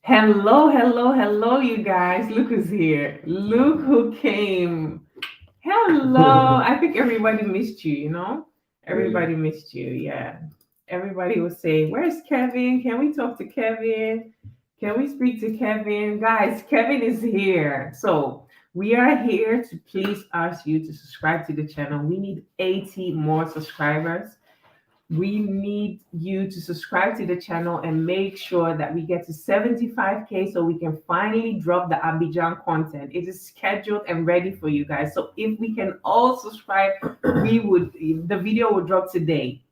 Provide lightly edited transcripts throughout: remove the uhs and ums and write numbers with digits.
Hello, hello, hello, you guys. Look who's here. Look who came. Hello. I think everybody missed you, you know? Really? Everybody missed you, yeah. Everybody was saying, where's Kevin? Can we talk to Kevin? Can we speak to Kevin? Guys, Kevin is here. So we are here to please ask you to subscribe to the channel. We need 80 more subscribers. We need you to subscribe to the channel and make sure that we get to 75K so we can finally drop the Abidjan content. It is scheduled and ready for you guys. So if we can all subscribe, the video will drop today.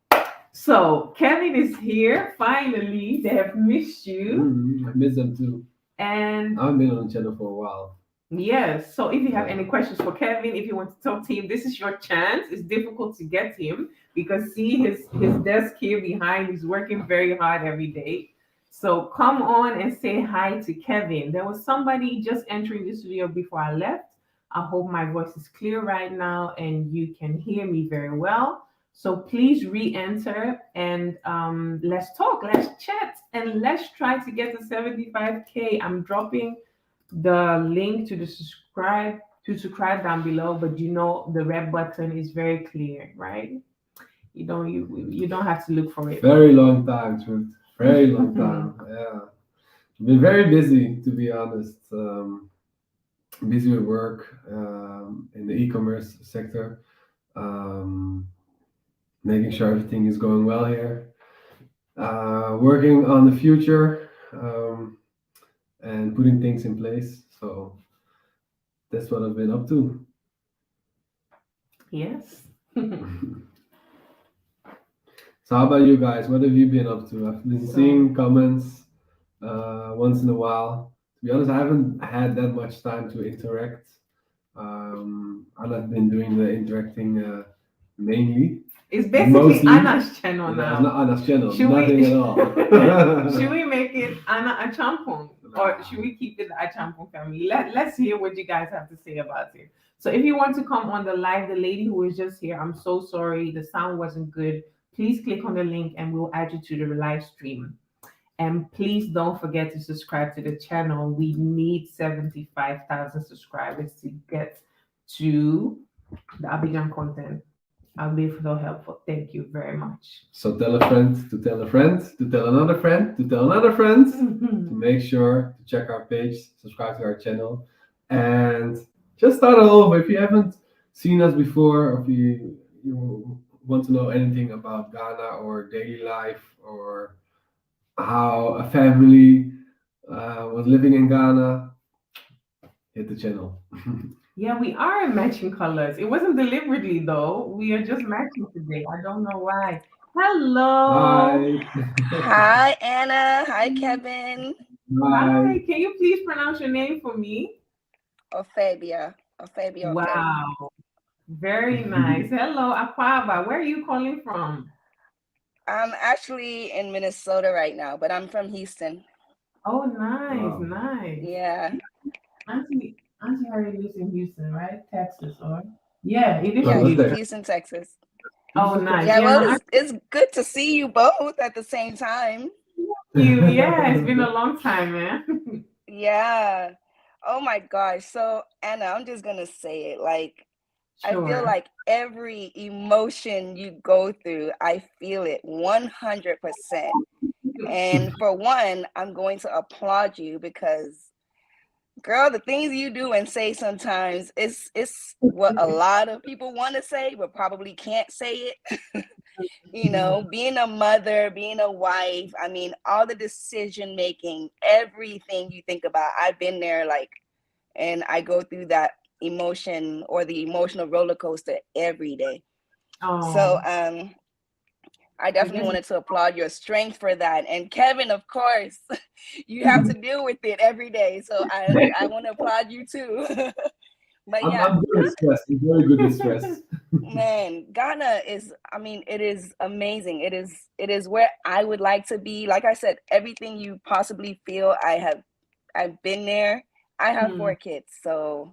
So Kevin is here. Finally, they have missed you. I miss them too. And I haven't been on the channel for a while. yes, so if you have any Yeah. questions for Kevin, if you want to talk to him, this is your chance. It's difficult to get him because see his desk here behind. He's working very hard every day. So come on and say hi to Kevin. There was somebody just entering the studio before I left. I hope my voice is clear right now and you can hear me very well. So please re-enter and let's talk, let's chat, and let's try to get to 75K. I'm dropping the link to subscribe down below, but you know the red button is very clear, right? You don't have to look for it. Very long time, truth. Very long time. Yeah. Been very busy, to be honest. Busy with work in the e-commerce sector. Um, Making sure everything is going well here. Working on the future and putting things in place. So that's what I've been up to. Yes. So how about you guys? What have you been up to? I've been So seeing comments once in a while. To be honest, I haven't had that much time to interact. I've been doing the interacting mainly, it's basically mostly. Anna's channel Yeah, it's not now. Anna's channel, Should nothing at we all. should we make it Anna Achampong or should Nah. we keep it the Achampong family? Let's hear what you guys have to say about it. So if you want to come on the live, the lady who was just here, I'm so sorry, the sound wasn't good. Please click on the link and we'll add you to the live stream. And please don't forget to subscribe to the channel. We need 75,000 subscribers to get to the Abidjan content. I'll be so helpful. Thank you very much. So tell a friend to tell a friend to tell another friend to tell another friend to make sure to check our page, subscribe to our channel, and just start off. If you haven't seen us before, or if you want to know anything about Ghana or daily life or how a family was living in Ghana, hit the channel. Yeah, we are matching colors. It wasn't deliberately though. We are just matching today. I don't know why. Hello. Hi. Hi, Anna. Hi, Kevin. Hi. Hi. Can you please pronounce your name for me? Ophabia. Ophabia Ophe. Wow. Very nice. Hello, Aquaba. Where are you calling from? I'm actually in Minnesota right now, but I'm from Houston. Oh, nice, Wow. nice. Yeah. Auntie Harry lives in Houston, right? Texas, or yeah, it is Oh, in Yes, that's Houston. there. Houston, Texas. Oh, nice. Yeah, Yeah, well, no, it's good to see you both at the same time. you. Yeah, it's been a long time, man. Yeah. Oh my gosh. So, Anna, I'm just gonna say it. Like, I feel Sure. like every emotion you go through, I feel it 100%. And for one, I'm going to applaud you because girl, the things you do and say sometimes it's what a lot of people want to say but probably can't say it. Being a mother, being a wife, I mean, all the decision making, everything you think about, I've been there, like, and I go through that emotion or the emotional roller coaster every day. So Oh, I I definitely guess. wanted to applaud your strength for that. And Kevin, of course, you have to deal with it every day. So I want to applaud you too. But I'm, yeah, I'm good with stress. I'm very good with stress. man, Ghana is, I mean, it is amazing. It is where I would like to be. Like I said, everything you possibly feel, I've been there. I have Hmm. 4 kids, so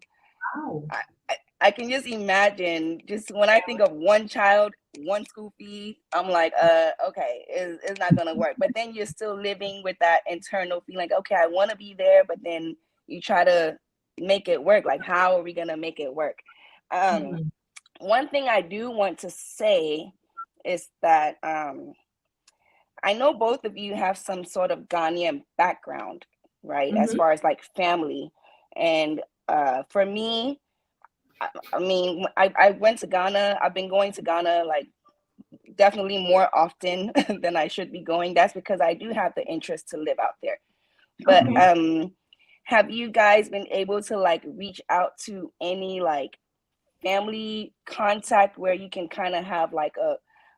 Wow. I, I can just imagine, just when I think of one child, one school fee, I'm like, okay, it's not gonna work. But then you're still living with that internal feeling, okay, I want to be there, but then you try to make it work. Like, how are we gonna make it work? One thing I do want to say is that I know both of you have some sort of Ghanaian background, right? As far as like family. And for me, I mean, I went to Ghana. I've been going to Ghana like definitely more often than I should be going. That's because I do have the interest to live out there. But have you guys been able to like reach out to any like family contact where you can kind of have like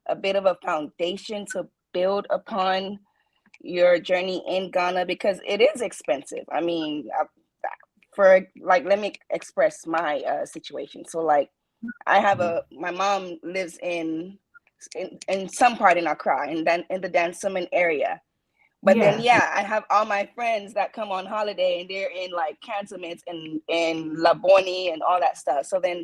a bit of a foundation to build upon your journey in Ghana? Because it is expensive. I mean, for like, let me express my situation. So like, I have my mom lives in some part in Accra, and then in the Dansoman area. But then I have all my friends that come on holiday, and they're in like cantonments and in Laboni and all that stuff. So then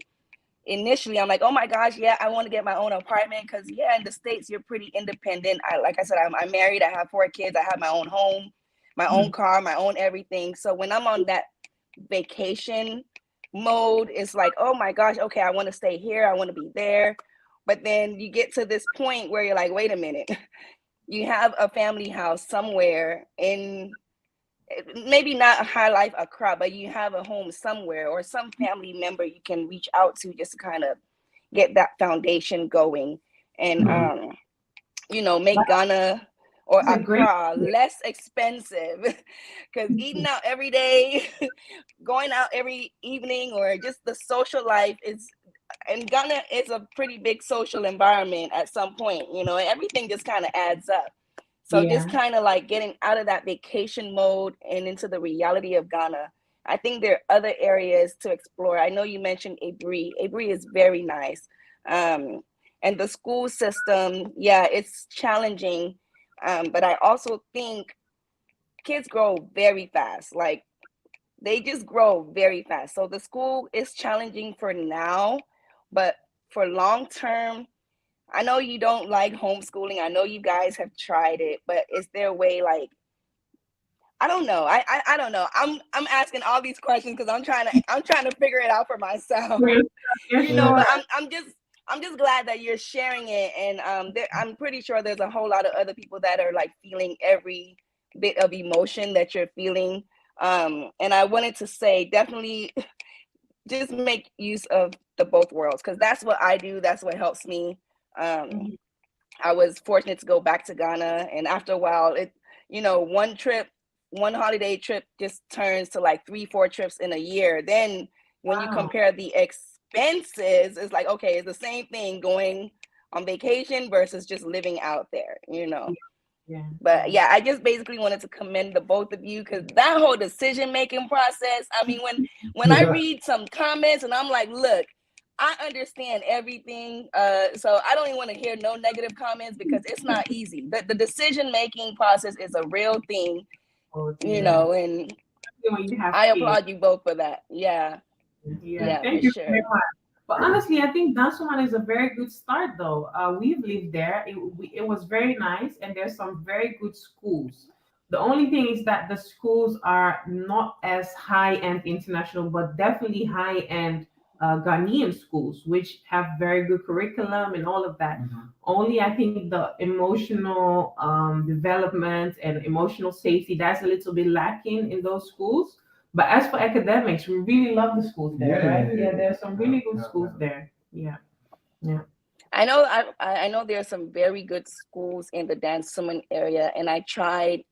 initially I'm like, oh my gosh, I want to get my own apartment, because in the States you're pretty independent. Like I said, I'm married, I have 4 kids, I have my own home, my own car, my own everything. So when I'm on that vacation mode, it's like, oh my gosh, okay, I want to stay here, I want to be there. But then you get to this point where you're like, wait a minute, you have a family house somewhere in, maybe not a high life Accra, but you have a home somewhere or some family member you can reach out to just to kind of get that foundation going and make Ghana or Accra less expensive, because eating out every day, going out every evening, or just the social life is, and Ghana is a pretty big social environment at some point, everything just kind of adds up. So just kind of like getting out of that vacation mode and into the reality of Ghana. I think there are other areas to explore. I know you mentioned Abri. Abri is very nice. And the school system, it's challenging. But I also think kids grow very fast. Like, they just grow very fast. So the school is challenging for now, but for long term, I know you don't like homeschooling. I know you guys have tried it, but is there a way, like, I don't know. I don't know. I'm asking all these questions because I'm trying to figure it out for myself. But I'm just glad that you're sharing it, and I'm pretty sure there's a whole lot of other people that are like feeling every bit of emotion that you're feeling. And I wanted to say, definitely just make use of the both worlds, because that's what I do. That's what helps me. I was fortunate to go back to Ghana, and after a while, one holiday trip just turns to like 3-4 trips in a year. Then when you compare the expenses, it's like, okay, it's the same thing going on vacation versus just living out there, But I just basically wanted to commend the both of you, because that whole decision-making process, I mean, when I read some comments and I'm like, look, I understand everything. So I don't even want to hear no negative comments, because it's not easy. The decision-making process is a real thing, and I applaud you both for that. Thank you very much. But honestly, I think Dansoman is a very good start, though. We've lived there. It was very nice, and there's some very good schools. The only thing is that the schools are not as high-end international, but definitely high-end Ghanaian schools, which have very good curriculum and all of that. Only I think the emotional development and emotional safety, that's a little bit lacking in those schools. But as for academics, we really love the schools there, right? There's some really good schools there. I know there are some very good schools in the Dansoman area, and I tried.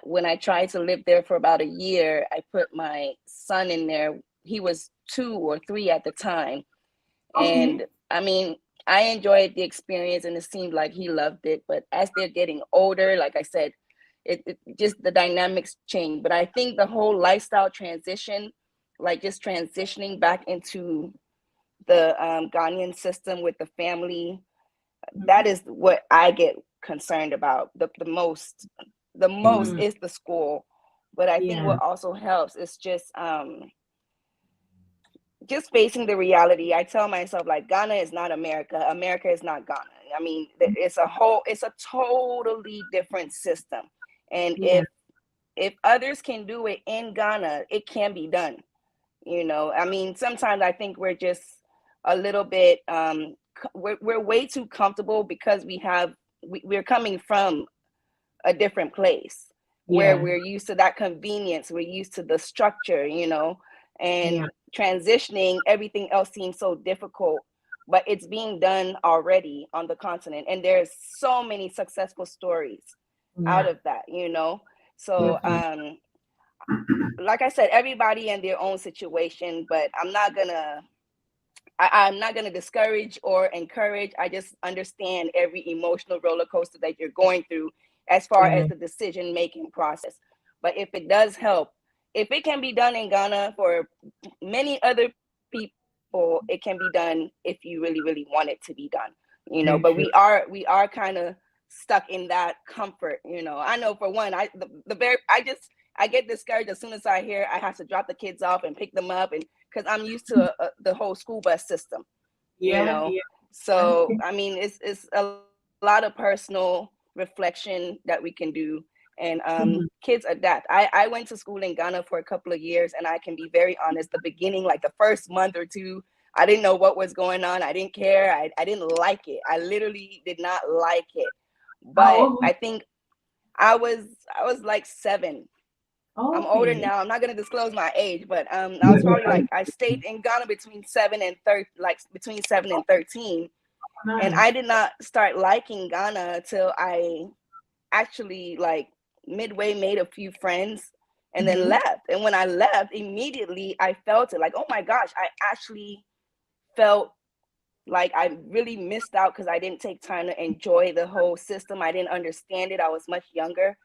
When I tried to live there for about a year, I put my son in there. He was 2 or 3 at the time, and I mean, I enjoyed the experience, and it seemed like he loved it. But as they're getting older, like I said, it just, the dynamics change. But I think the whole lifestyle transition, like just transitioning back into the Ghanaian system with the family, that is what I get concerned about the most. The most is the school. But I think what also helps is just just facing the reality. I tell myself, like, Ghana is not America. America is not Ghana. I mean, it's a totally different system. And Yeah. if others can do it in Ghana, it can be done. I mean, sometimes I think we're just a little bit, we're way too comfortable because we're coming from a different place where Yeah. we're used to that convenience, we're used to the structure, Yeah. and transitioning, everything else seems so difficult, but it's being done already on the continent, and there's so many successful stories out Yeah. of that. So Definitely. like I said, everybody in their own situation, but I'm not gonna discourage or encourage. I just understand every emotional roller coaster that you're going through as far Yeah. as the decision making process. But if it does help, if it can be done in Ghana for many other people, it can be done if you really, really want it to be done. Very But true. we are kind of stuck in that comfort. I know for one, I get discouraged as soon as I hear I have to drop the kids off and pick them up, and because I'm used to the whole school bus system, you Yeah. know. Yeah. So I mean, it's a lot of personal reflection that we can do, and Mhm. kids adapt. I went to school in Ghana for a couple of years, and I can be very honest. The beginning, like the first month or two, I didn't know what was going on. I didn't care. I didn't like it. I literally did not like it. How But old were I think I was like 7. you? I'm older Okay. now. I'm not gonna disclose my age, but I was probably like, I stayed in Ghana between 7 and 13, and Nice. I did not start liking Ghana till I actually, like, midway made a few friends and then Mm-hmm. left. And when I left, immediately I felt it, like, oh my gosh, I actually felt like I really missed out because I didn't take time to enjoy the whole system. I didn't understand it. I was much younger.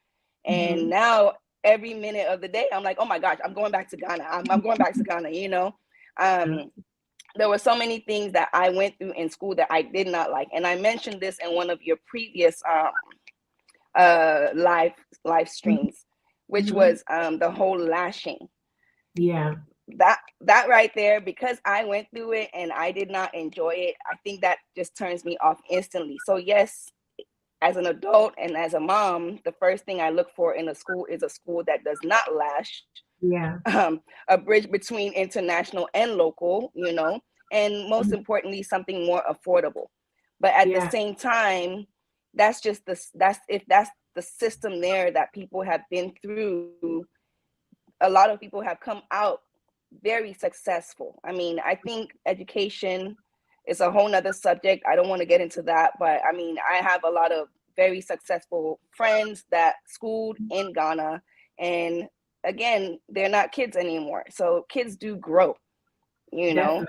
And Mm-hmm. now every minute of the day, I'm like, oh my gosh, I'm going back to Ghana. I'm going back to Ghana. Um, there were so many things that I went through in school that I did not like. And I mentioned this in one of your previous live streams, which Mm-hmm. was the whole lashing. Yeah. That right there, because I went through it and I did not enjoy it, I think that just turns me off instantly. So yes, as an adult and as a mom, the first thing I look for in a school is a school that does not lash, Yeah. a bridge between international and local, and most Mhm. importantly, something more affordable. But at the Yeah. same time, that's the system there that people have been through. A lot of people have come out very successful. I mean, I think education is a whole nother subject. I don't want to get into that, but I mean, I have a lot of very successful friends that schooled in Ghana, and again, they're not kids anymore. So kids do grow, you know, Definitely.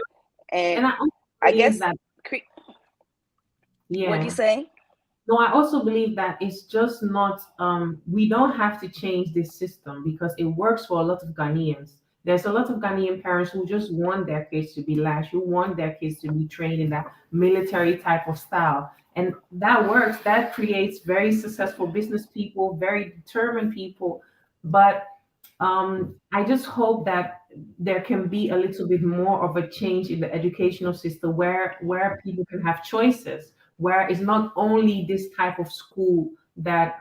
and And I also I believe guess, that, what'd you yeah. say? No, I also believe that it's just not, we don't have to change this system because it works for a lot of Ghanaians. There's a lot of Ghanaian parents who just want their kids to be lashed, who want their kids to be trained in that military type of style. And that works. That creates very successful business people, very determined people. But I just hope that there can be a little bit more of a change in the educational system where people can have choices, where it's not only this type of school that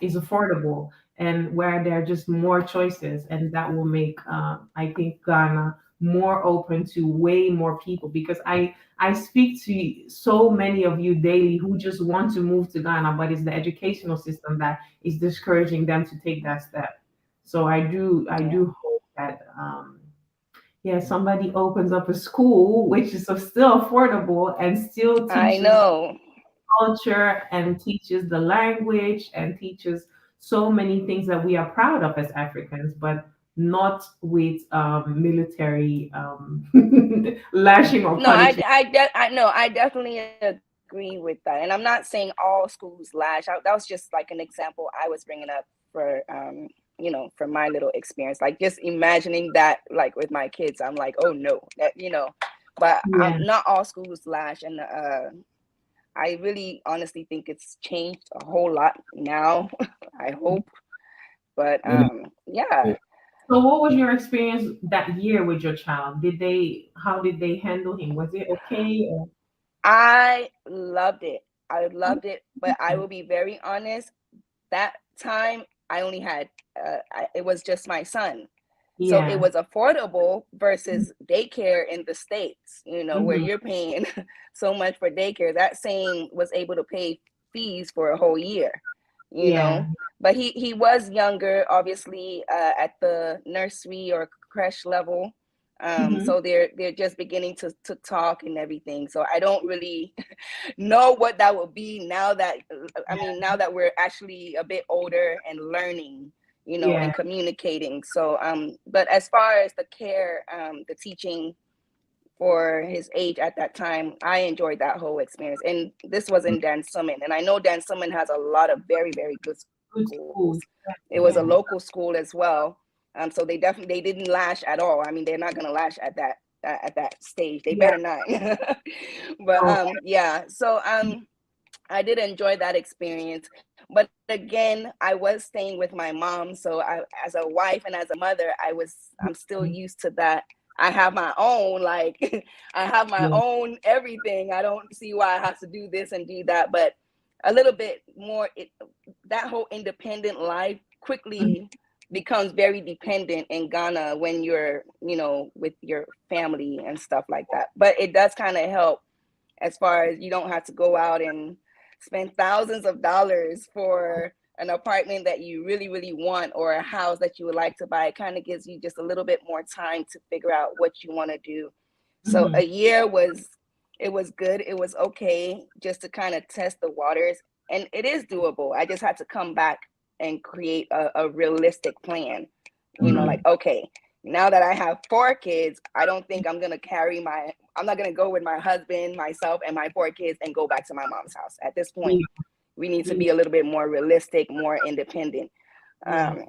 is affordable, and where there are just more choices, and that will make I think Ghana more open to way more people, because I speak to so many of you daily who just want to move to Ghana, but it's the educational system that is discouraging them to take that step. So I Yeah, do hope that yeah, somebody opens up a school which is still affordable and still I teaches know. culture and teaches the language and teaches so many things that we are proud of as Africans, but not with military lashing or No, I punishing. I de- I know I definitely agree with that, and I'm not saying all schools lash. That was just like an example I was bringing up for for my little experience. Like, just imagining that, like, with my kids, I'm like, oh no, that. But Yeah, not all schools lash, and I really honestly think it's changed a whole lot now. I hope, but Really, yeah. So what was your experience that year with your child? How did they handle him? Was it okay? Or... I loved it. I loved it, but I will be very honest. That time, I only had, it was just my son. So it Yeah. was affordable versus daycare in the States, where Hmm. you're paying so much for daycare. That same was able to pay fees for a whole year, you Yeah. know. But he was younger, obviously, at the nursery or creche level. Hmm. So they're just beginning to talk and everything. So I don't really know what that would be now that, now that we're actually a bit older and learning, Yeah. and communicating. So but as far as the care, the teaching for his age at that time, I enjoyed that whole experience. And this was in Dan Summon, and I know Dan Summon has a lot of very, very good Good schools. schools. It was a Yeah. local school as well. So they didn't lash at all. I mean, they're not going to lash at that stage. They Yeah. better not. But Oh, yeah. So I did enjoy that experience. But again, I was staying with my mom. So as a wife and as a mother, I'm still used to that. I have my own, like, I have my yeah. own everything. I don't see why I have to do this and do that. But a little bit more, that whole independent life quickly becomes very dependent in Ghana when you're, with your family and stuff like that. But it does kind of help as far as you don't have to go out and spend thousands of dollars for an apartment that you really, really want, or a house that you would like to buy. It kind of gives you just a little bit more time to figure out what you want to do. So Hmm. a year was good. It was okay just to kind of test the waters, and it is doable. I just had to come back and create a realistic plan. Hmm. Like, okay, now that I have 4 kids, I don't think I'm not gonna go with my husband, myself, and my 4 kids and go back to my mom's house. At this Yeah. point, we need to Yeah. be a little bit more realistic, more independent. Yeah. Um, Yeah.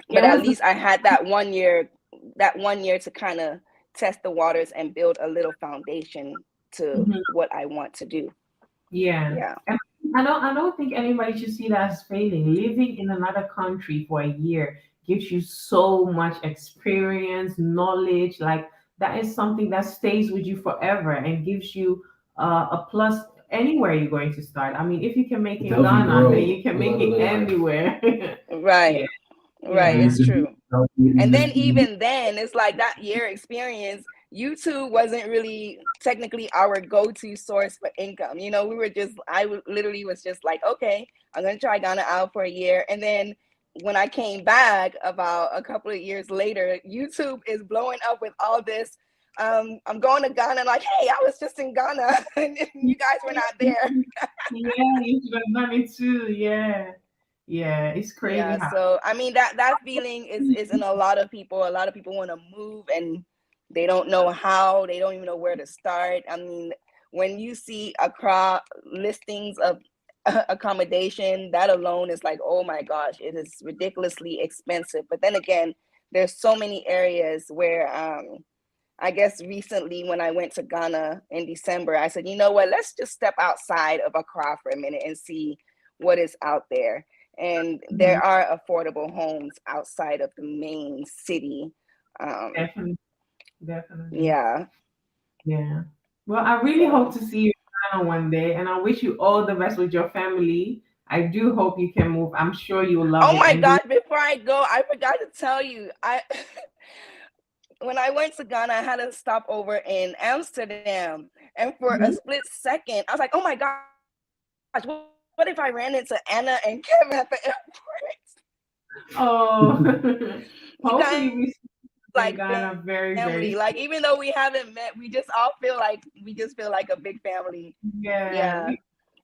but It at was the least I had that 1 year to kind of test the waters and build a little foundation to Mhm. what I want to do. Yeah. Yeah. And I don't think anybody should see that as failing. Living in another country for a year gives you so much experience, knowledge. Like that is something that stays with you forever and gives you a plus anywhere you're going to start. I mean, if you can make It in helps you Ghana, then you grow can a make lot in it life. anywhere. Yeah. Right. Right. Yeah. It's You true. And then just even then, it's like that year experience, YouTube wasn't really technically our go-to source for income. We were just, literally was just like, okay, I'm going to try Ghana out for a year. And then when I came back about a couple of years later, YouTube is blowing up with all this. I'm going to Ghana, like, hey, I was just in Ghana and you guys were not there. Yeah, you should have done it too. Yeah. Yeah. It's crazy Yeah, how. so I mean that feeling is in a lot of people. A lot of people want to move and they don't know how. They don't even know where to start. I mean, when you see Accra listings of accommodation, that alone is like, oh my gosh, it is ridiculously expensive. But then again, there's so many areas where I guess recently when I went to Ghana in December, I said, you know what, let's just step outside of Accra for a minute and see what is out there. And Mhm. there are affordable homes outside of the main city. Um, Definitely. Definitely. yeah. Yeah. Well, I really hope So, to see you in Ghana one day, and I wish you all the best with your family. I do hope you can move. I'm sure you'll love oh it. my And you, gosh, before I go, I forgot to tell you, when I went to Ghana, I had a stopover in Amsterdam. And for a Mhm. split second, I was like, oh my gosh, what if I ran into Anna and Kevin at the airport? Oh, You guys hopefully we see you in like Ghana very, family. very Like soon. even though we haven't met, we just feel like a big family. Yeah, Yeah.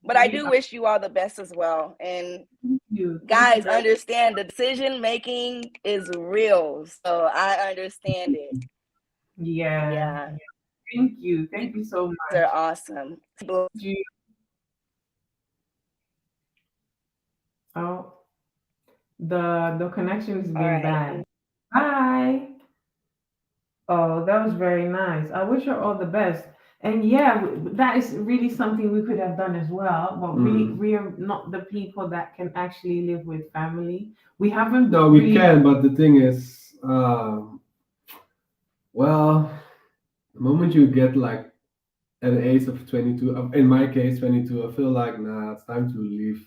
But I we do are. wish you all the best as well. And Thank you. Thank you guys, very understand the decision making is real. So I understand it. Yeah. Yeah. Thank you. You Thank you so guys are much. awesome. You- Oh, the connection has All been right. bad. Bye. Oh, that was very nice. I wish her all the best. And yeah, that is really something we could have done as well. But we Mm. we are not the people that can actually live with family. We haven't No, we really. can, but the thing is, Um, well, the moment you get like at the age of 22, in my case 22, I feel like nah, it's time to leave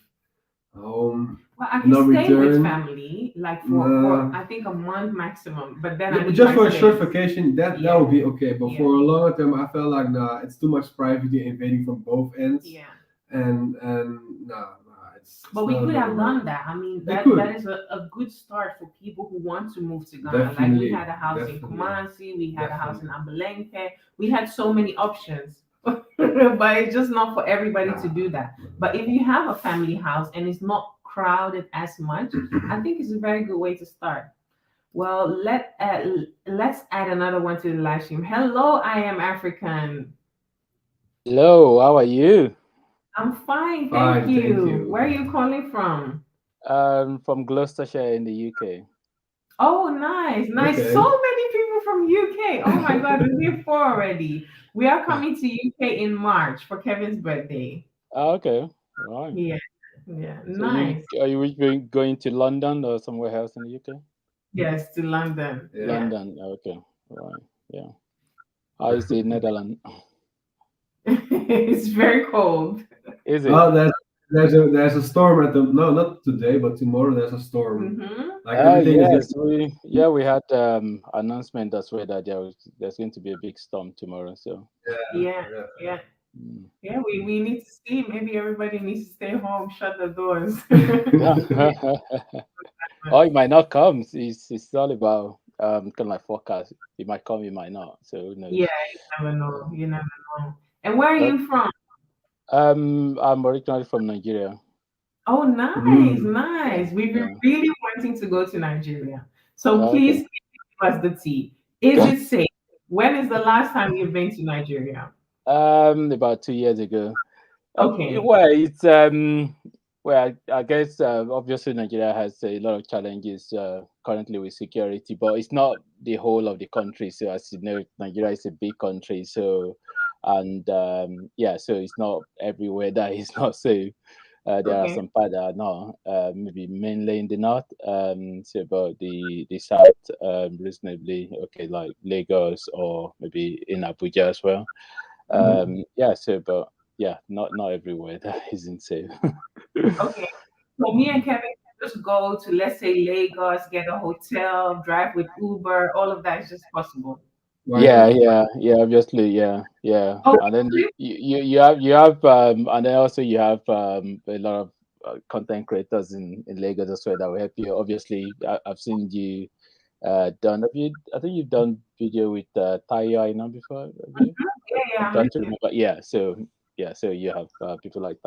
home Well, I and can not stay with return. family like for Nah, I think a month maximum, but then I need just my for a short space. vacation, that Yeah, would be okay. But yeah, for a longer term, I felt like nah, it's too much privacy invading from both ends, yeah. and nah, it's But we not could gonna have work. done that. I mean, It that could is a good start for people who want to move to Ghana. Like we definitely, had a house in definitely, Kumasi, we had a house in definitely. Abelenke. We had so many options. But it's just not for everybody to Nah. do that. But if you have a family house and it's not crowded as much, I think it's a very good way to start. Well, let's add another one to the live stream. Hello, I am African. Hello, how are you? I'm fine, thank Fine, thank you. you. Where are you calling from? From Gloucestershire in the UK. Oh, nice, nice. So Okay. many people from UK. Oh my God, we're here four already. We are coming to UK in March for Kevin's birthday. Ah, okay, right. Yeah, yeah, So you nice. are you going to London or somewhere else in the UK? Yes, to London. Yeah. Yeah. London, okay, right, yeah. How is the Netherlands? It's very cold. Is it? Oh, there's a storm at the no, not today, but tomorrow there's a storm. Mm-hmm. Like everything is Yes, we had announcement as well that there's going to be a big storm tomorrow. So Yeah, yeah. yeah, mm. yeah. We need to see. Maybe everybody needs to stay home, shut the doors. Or it might not come. It's all about kind of like forecast. It might come, it might not. So who Yeah, knows? you never Yeah. know. You never know. And where are But you from? I'm originally from Nigeria. Oh, nice, Mm. Yeah, nice. We've been yeah. really wanting to go to Nigeria. So Okay. please give us the tea. Is it safe? When is the last time you've been to Nigeria? About 2 years ago. Okay. Well, it's well, I guess obviously Nigeria has a lot of challenges currently with security, but it's not the whole of the country. So as you know, Nigeria is a big country, so and yeah, so it's not everywhere that is not safe. There are Okay. some parts that are not, maybe mainly in the north, so about the south, reasonably okay, like Lagos or maybe in Abuja as well. Mhm. Yeah, so but yeah, not everywhere that isn't safe. Okay. So me and Kevin can just go to, let's say, Lagos, get a hotel, drive with Uber. All of that is just possible. Why Yeah, not? yeah, obviously, yeah. Oh, And then really? you have and then also you have a lot of content creators in Lagos as well that will help you. Obviously, I've seen you done. I think you've done video with Tayo Aina before. Have you? Yeah, yeah. I'm I'm trying listening. to remember. Yeah, so you have people like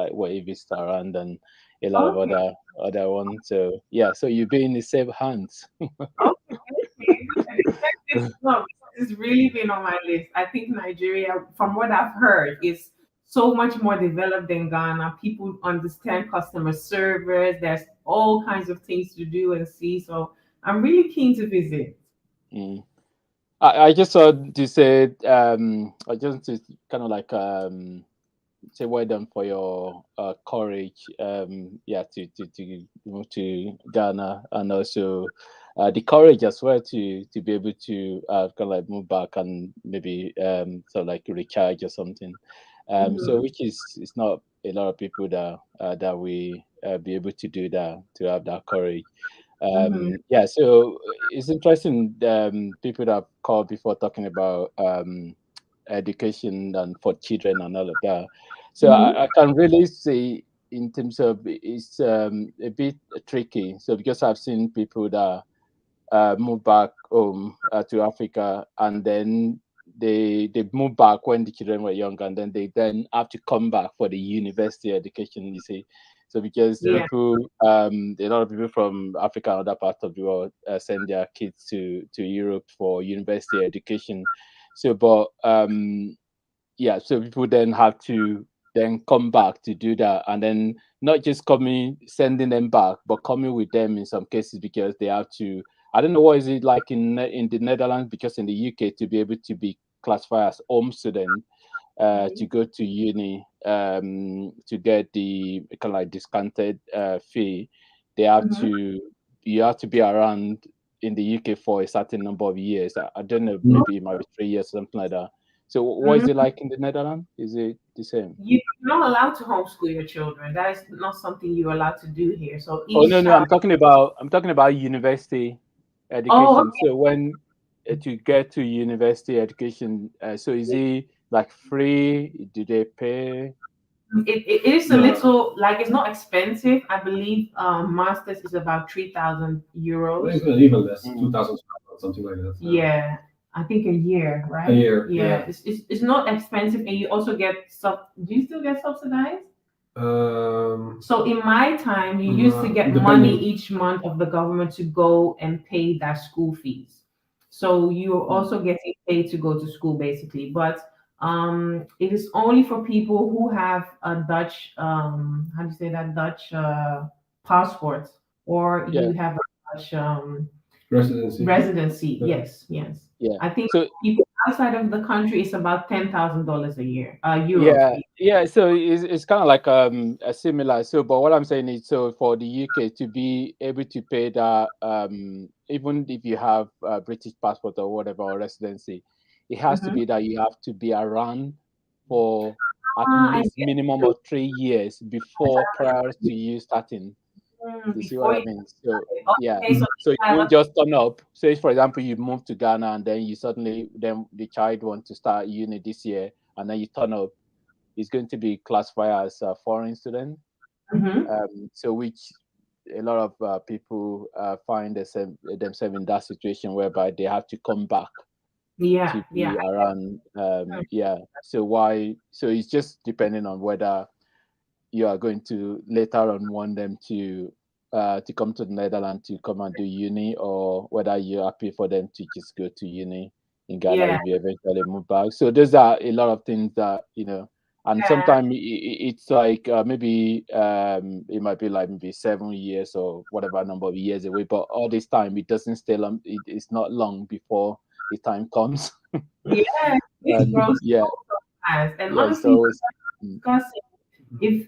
Vista and then a lot of Okay. other ones. So yeah, so you'll be in the safe hands. Okay. Okay. This no, this has really been on my list. I think Nigeria, from what I've heard, is so much more developed than Ghana. People understand customer service. There's all kinds of things to do and see. So I'm really keen to visit. Mm. I just want to say, I just to kind of like say well done for your courage, yeah, to move to Ghana, and also the courage as well to be able to kind of like move back and maybe sort of like recharge or something. So Mhm, which is it's not a lot of people that we be able to do that, to have that courage. mhm, Yeah, so it's interesting. People that have called before talking about education and for children and all of that. So mhm, I can really say in terms of it's a bit tricky. So because I've seen people that move back home to Africa, and then they move back when the children were young, and then they then have to come back for the university education. You see, so because Yeah. yeah. people, a lot of people from Africa and other parts of the world send their kids to Europe for university education. So, but yeah, so people then have to then come back to do that, and then not just coming sending them back, but coming with them in some cases because they have to. I don't know what is it like in the Netherlands, because in the UK to be able to be classified as home student, to Mhm, go to uni, to get the kind of like discounted fee, they have mhm, to you have to be around in the UK for a certain number of years. I don't know, maybe it might be 3 years, something like that. So what is it like in the Netherlands? Is it the same? You're not allowed to homeschool your children. That is not something you're allowed to do here. So Oh each no, child. I'm talking about university Oh, education. okay. So when to get to university education, so is it like free? Do they pay? It is a No. little like it's not expensive. I believe masters is about 3,000 euros. Even less, Mm. 2,000, something like that. Yeah, I think a year, right? A year, Yeah, yeah. it's not expensive, and you also get do you still get subsidized? So in my time, you used to get money depending. each month of the government to go and pay that school fees. So you're also getting paid to go to school basically. But it is only for people who have a Dutch how do you say that, Dutch passport, or Yeah. you have a Dutch Residency. residency. Yeah. Yes. Yeah. I think So people outside of the country it's about $10,000 a year, euros. yeah, yeah. So it's kind of like a similar. So, but what I'm saying is, so for the UK to be able to pay that, even if you have a British passport or whatever or residency, it has to Mhm. be that you have to be around for at I least get minimum you. of 3 years before prior to you starting. You see what Before I you, mean? So yeah. okay, so So you I don't was, just turn up. Say for example you move to Ghana and then you suddenly then the child wants to start uni this year and then you turn up, it's going to be classified as a foreign student. mhm. So which a lot of people find themselves in that situation whereby they have to come back Yeah, to be I around. get Yeah. So why? So it's just depending on whether you are going to later on want them to come to the Netherlands to come and do uni, or whether you're happy for them to just go to uni in Ghana yeah, if you eventually move back. So those are a lot of things that and yeah, sometimes it's like maybe it might be like maybe 7 years or whatever number of years away, but all this time it doesn't stay long. It's not long before the time comes. yeah. It grows Yeah, so fast, and yeah. It's honestly, always mm, discussing if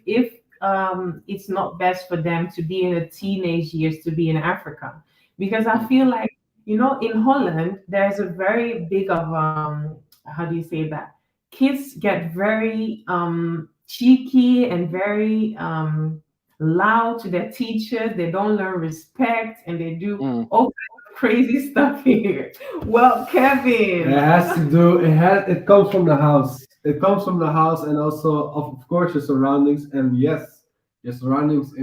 it's not best for them to be in the teenage years to be in Africa, because I mm, feel like in Holland there's a very big of how do you say that, kids get very cheeky and very loud to their teachers. They don't learn respect and they do mm, all kinds of crazy stuff here. Well, It Kevin. has to do. It comes from the house. It comes from the house, and also of course your surroundings. And yes, your surroundings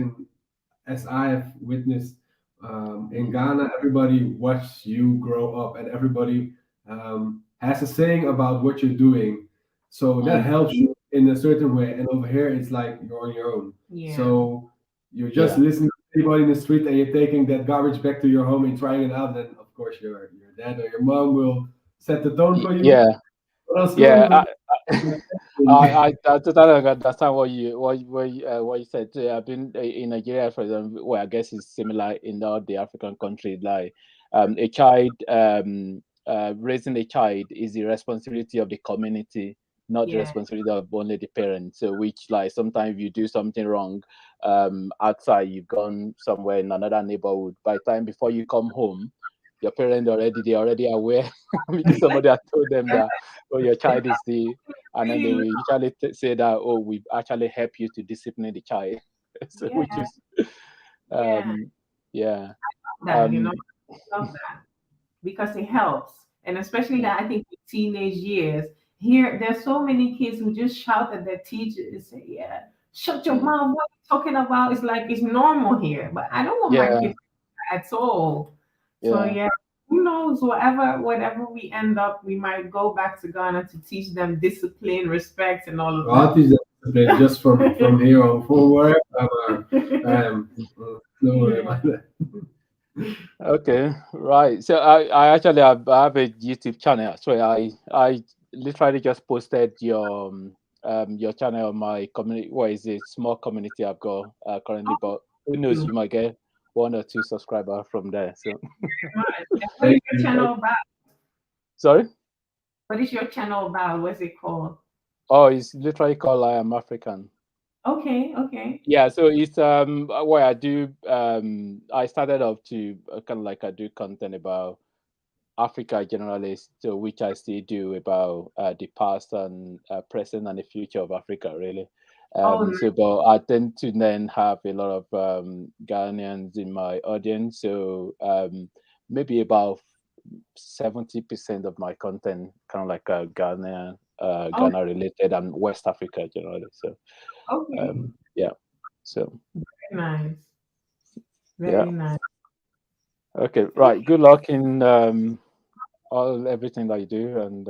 as I have witnessed in mm, Ghana, everybody watched you grow up, and everybody has a saying about what you're doing. So that Mm, helps you in a certain way. And over here, it's like you're on your own. yeah. So you're just yeah. listening to anybody in the street, and you're taking that garbage back to your home and trying it out. Then of course your dad or your mom will set the tone for you. Yeah. But on school, Yeah, you I totally understand what you said. I've been in Nigeria, for example, where I guess it's similar in all the African countries. Like, a child, raising a child is the responsibility of the community, not the Yeah. responsibility of only the parents. So, which like sometimes if you do something wrong, outside, you've gone somewhere in another neighborhood. By the time before you come home, your parents they're already aware because somebody had told them that, oh, your child is the, and then they Really, will usually say that, oh, we actually help you to discipline the child. So, yeah, which is yeah. yeah, That love that because it helps, and especially yeah, that I think with teenage years. Here, there's so many kids who just shout at their teachers and say, "Yeah, shut your mm, mouth! What are you talking about?" It's like it's normal here, but I don't want my yeah, kids at all. So yeah. yeah, who knows? Whatever we end up, we might go back to Ghana to teach them discipline, respect, and all of I'll teach them discipline just from here on forward. No worry yeah. about that. Okay, right. So I have a YouTube channel. So I literally just posted your channel on my community. What is it? Small community I've got currently, but who knows? You might get 1 or 2 subscribers from there. So And what is Thank your you. channel about? sorry. What is your channel about? What's it called? Oh, it's literally called I Am African. Okay. Yeah, so it's what I do. I started off to kind of like I do content about Africa generally, so which I still do about the past and present and the future of Africa, really. Oh, So, but I tend to then have a lot of Ghanaians in my audience, so maybe about 70% of my content kind of like oh, Ghana related and West Africa generally. So, okay. yeah. So, Very nice. yeah. Very nice. Okay, right. Good luck in everything that you do, and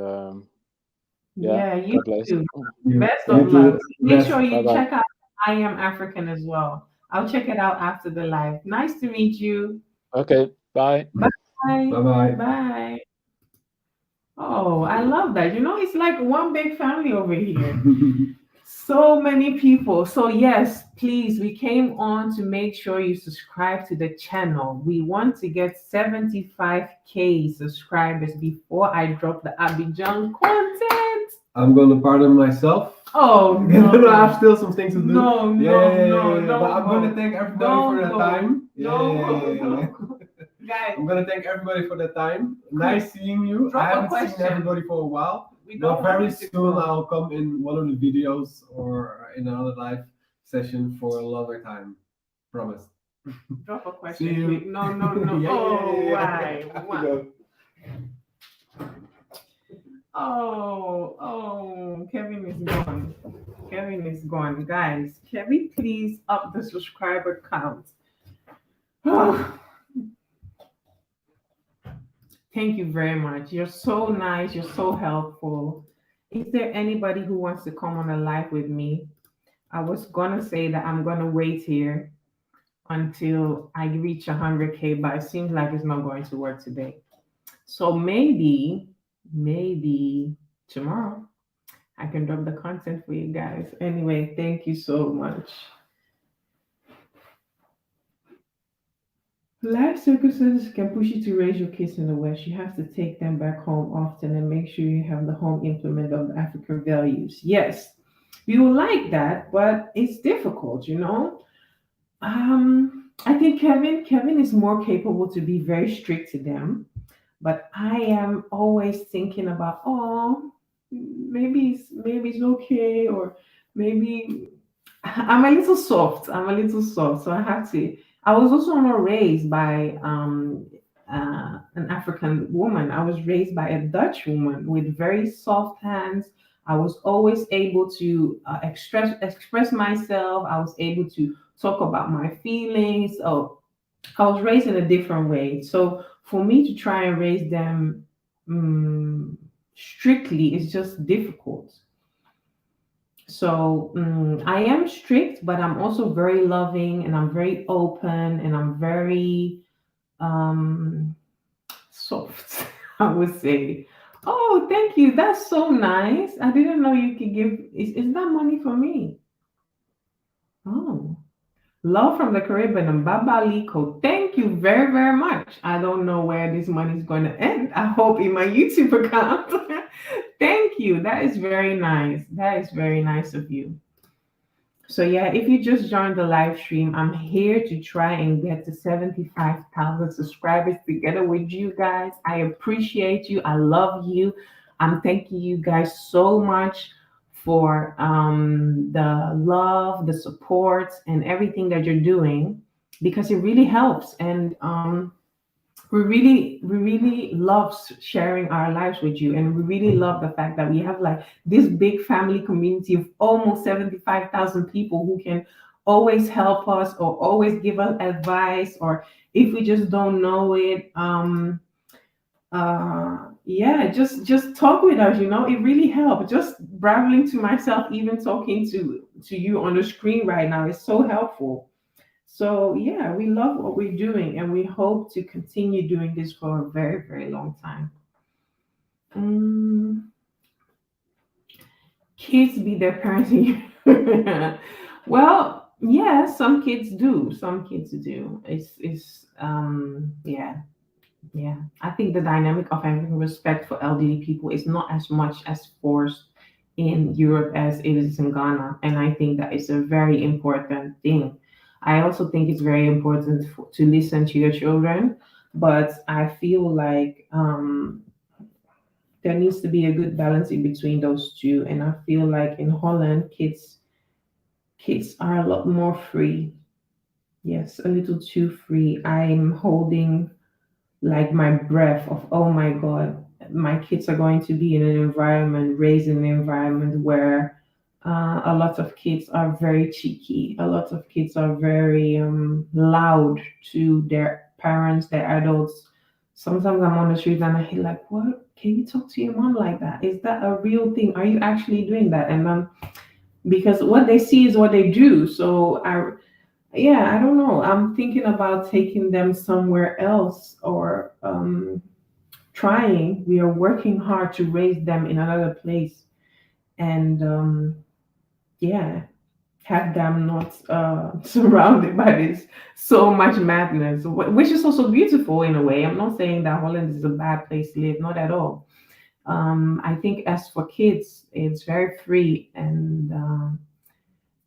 yeah, Yeah, you God bless. too. You, Best of you luck. too. Make Best. sure Bye you bye. check out I Am African as well. I'll check it out after the live. Nice to meet you. Okay, bye. Bye. Bye bye. Bye. Oh, I love that. It's like one big family over here. So many people. So, yes, please, we came on to make sure you subscribe to the channel. We want to get 75K subscribers before I drop the Abidjan content. I'm gonna pardon myself. Oh, No, I have no. still some things to do. No, no, But I'm gonna go. thank everybody Don't for the go. time. Don't go. Don't go. Guys, I'm gonna thank everybody for the time. Nice seeing you. Drop I a haven't seen question. everybody for a while, we but don't very want it to soon go. I'll come in one of the videos or in another live session for a longer time. Promise. Drop a question. See you. Quick. No. Why? I have to Why? go. Oh, Kevin is gone. Kevin is gone. Guys, can we please up the subscriber count? Thank you very much. You're so nice. You're so helpful. Is there anybody who wants to come on a live with me? I was gonna say that I'm gonna wait here until I reach 100K, but it seems like it's not going to work today. So maybe tomorrow I can drop the content for you guys. Anyway, thank you so much. Life circumstances can push you to raise your kids in the West. You have to take them back home often and make sure you have the home implement of the African values. Yes, we will like that, but it's difficult. I think Kevin is more capable to be very strict to them, but I am always thinking about, oh, maybe it's okay, or maybe I'm a little soft. So I have to. I was also not raised by an African woman. I was raised by a Dutch woman with very soft hands. I was always able to express myself. I was able to talk about my feelings. Oh, I was raised in a different way. So for me to try and raise them strictly is just difficult. So I am strict, but I'm also very loving and I'm very open and I'm very um, soft, I would say. Oh, thank you. That's so nice. I didn't know you could give. Is that money for me? Oh. Love from the Caribbean and Baba Liko. Thank you very, very much. I don't know where this money is going to end. I hope in my YouTube account. Thank you. That is very nice. That is very nice of you. So yeah, if you just joined the live stream, I'm here to try and get to 75,000 subscribers together with you guys. I appreciate you. I love you. I'm thanking you guys so much for the love, the support, and everything that you're doing because it really helps. And we really love sharing our lives with you, and we really love the fact that we have like this big family community of almost 75,000 people who can always help us or always give us advice, or if we just don't know it, yeah, just talk with us. It really helps. Just babbling to myself, even talking to you on the screen right now is so helpful. So yeah, we love what we're doing and we hope to continue doing this for a very, very long time. Mm, kids be their parents. Well, yeah, some kids do. Some kids do. Yeah. I think the dynamic of having respect for elderly people is not as much as forced in Europe as it is in Ghana. And I think that is a very important thing. I also think it's very important to listen to your children, but I feel like there needs to be a good balance in between those two. And I feel like in Holland, kids are a lot more free. Yes, a little too free. I'm holding like my breath of, oh my god, my kids are going to be in an environment, raised in an environment where a lot of kids are very cheeky, a lot of kids are very loud to their parents, their adults. Sometimes I'm on the street and I hear like, what, can you talk to your mom like that? Is that a real thing? Are you actually doing that? And because what they see is what they do. So I, yeah, I don't know. I'm thinking about taking them somewhere else or trying. We are working hard to raise them in another place, and yeah, have them not surrounded by this so much madness, which is also beautiful in a way. I'm not saying that Holland is a bad place to live, not at all. I think as for kids, it's very free, and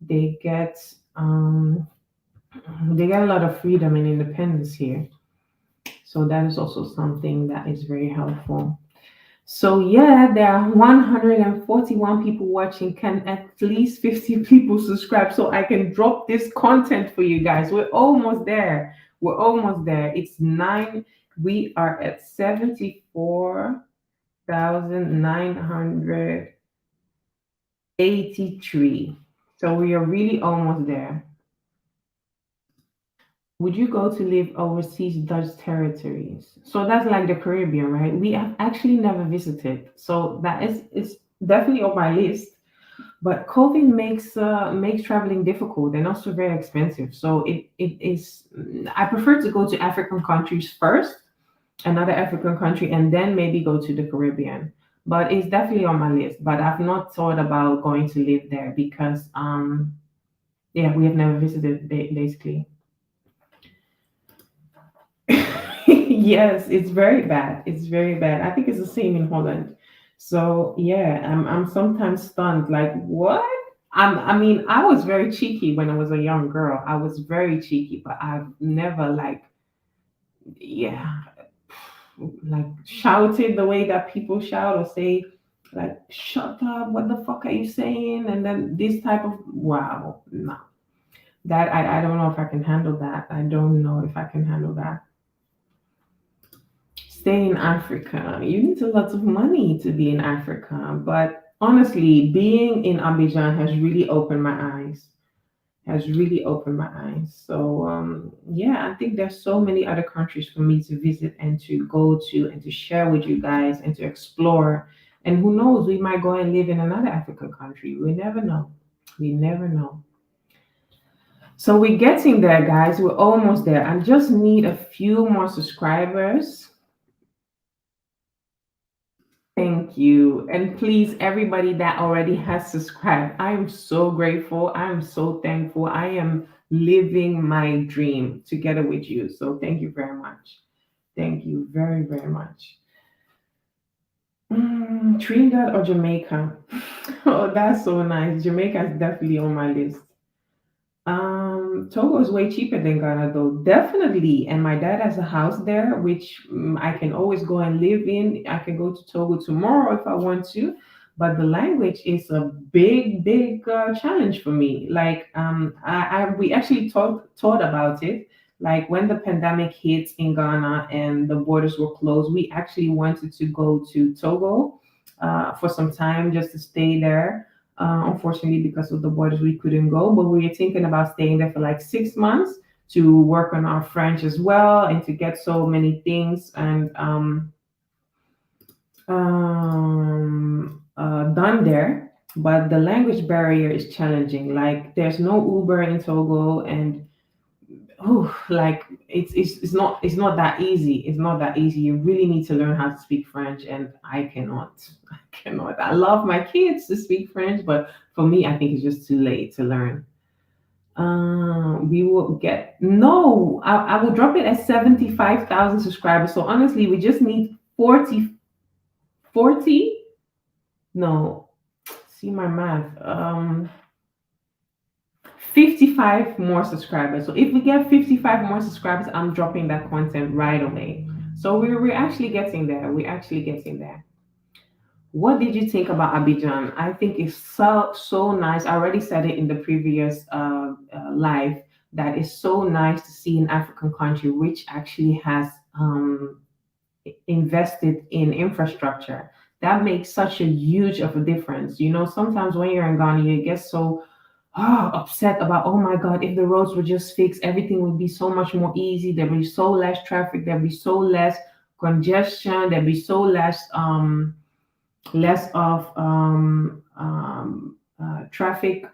they get um, they get a lot of freedom and independence here. So that is also something that is very helpful. So yeah, there are 141 people watching. Can at least 50 people subscribe so I can drop this content for you guys? We're almost there. We're almost there. It's 9. We are at 74,983. So we are really almost there. Would you go to live overseas Dutch territories? So that's like the Caribbean, right? We have actually never visited. So that is it's definitely on my list. But COVID makes traveling difficult and also very expensive. So it is I prefer to go to African countries first, another African country, and then maybe go to the Caribbean. But it's definitely on my list. But I've not thought about going to live there because yeah, we have never visited basically. Yes, it's very bad. It's very bad. I think it's the same in Holland. So yeah, I'm sometimes stunned. Like what? I mean, I was very cheeky when I was a young girl. I was very cheeky, but I've never like yeah, like shouted the way that people shout or say like shut up, what the fuck are you saying? And then this type of wow, no. That I don't know if I can handle that. I don't know if I can handle that. Stay in Africa. You need a lot of money to be in Africa. But honestly, being in Abidjan has really opened my eyes. Has really opened my eyes. So yeah, I think there's so many other countries for me to visit and to go to and to share with you guys and to explore. And who knows, we might go and live in another African country. We never know. We never know. So we're getting there, guys. We're almost there. I just need a few more subscribers. Thank you. And please, everybody that already has subscribed, I am so grateful. I am so thankful. I am living my dream together with you. So thank you very much. Thank you very, very much. Trinidad or Jamaica? Oh, that's so nice. Jamaica is definitely on my list. Togo is way cheaper than Ghana, though. Definitely. And my dad has a house there, which I can always go and live in. I can go to Togo tomorrow if I want to. But the language is a big, big challenge for me. Like, we actually thought about it. Like when the pandemic hit in Ghana and the borders were closed, we actually wanted to go to Togo for some time just to stay there. Unfortunately, because of the borders, we couldn't go, but we were thinking about staying there for like 6 months to work on our French as well and to get so many things and done there. But the language barrier is challenging. Like, there's no Uber in Togo, and oh, like it's not that easy. It's not that easy. You really need to learn how to speak French, and I cannot. I cannot. I love my kids to speak French, but for me, I think it's just too late to learn. We will get no. I will drop it at 75,000 subscribers. So honestly, we just need 40. No, see my math. 55 more subscribers. So if we get 55 more subscribers, I'm dropping that content right away. So we're actually getting there. We're actually getting there. What did you think about Abidjan? I think it's so nice. I already said it in the previous live that it's so nice to see an African country which actually has invested in infrastructure. That makes such a huge of a difference. You know, sometimes when you're in Ghana, you get so upset about, oh my God, if the roads were just fixed, everything would be so much more easy. There'd be so less traffic. There'd be so less congestion. There'd be so less of traffic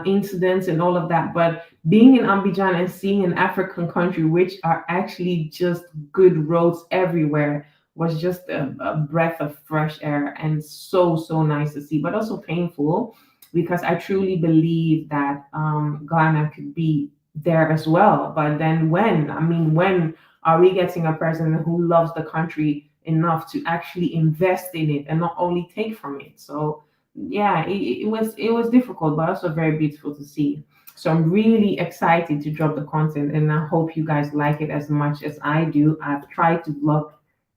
incidents and all of that. But being in Abidjan and seeing an African country, which are actually just good roads everywhere, was just a breath of fresh air and so nice to see, but also painful because I truly believe that Ghana could be there as well. But then when? I mean, when are we getting a president who loves the country enough to actually invest in it and not only take from it? So yeah, it was difficult, but also very beautiful to see. So I'm really excited to drop the content, and I hope you guys like it as much as I do. I've tried to vlog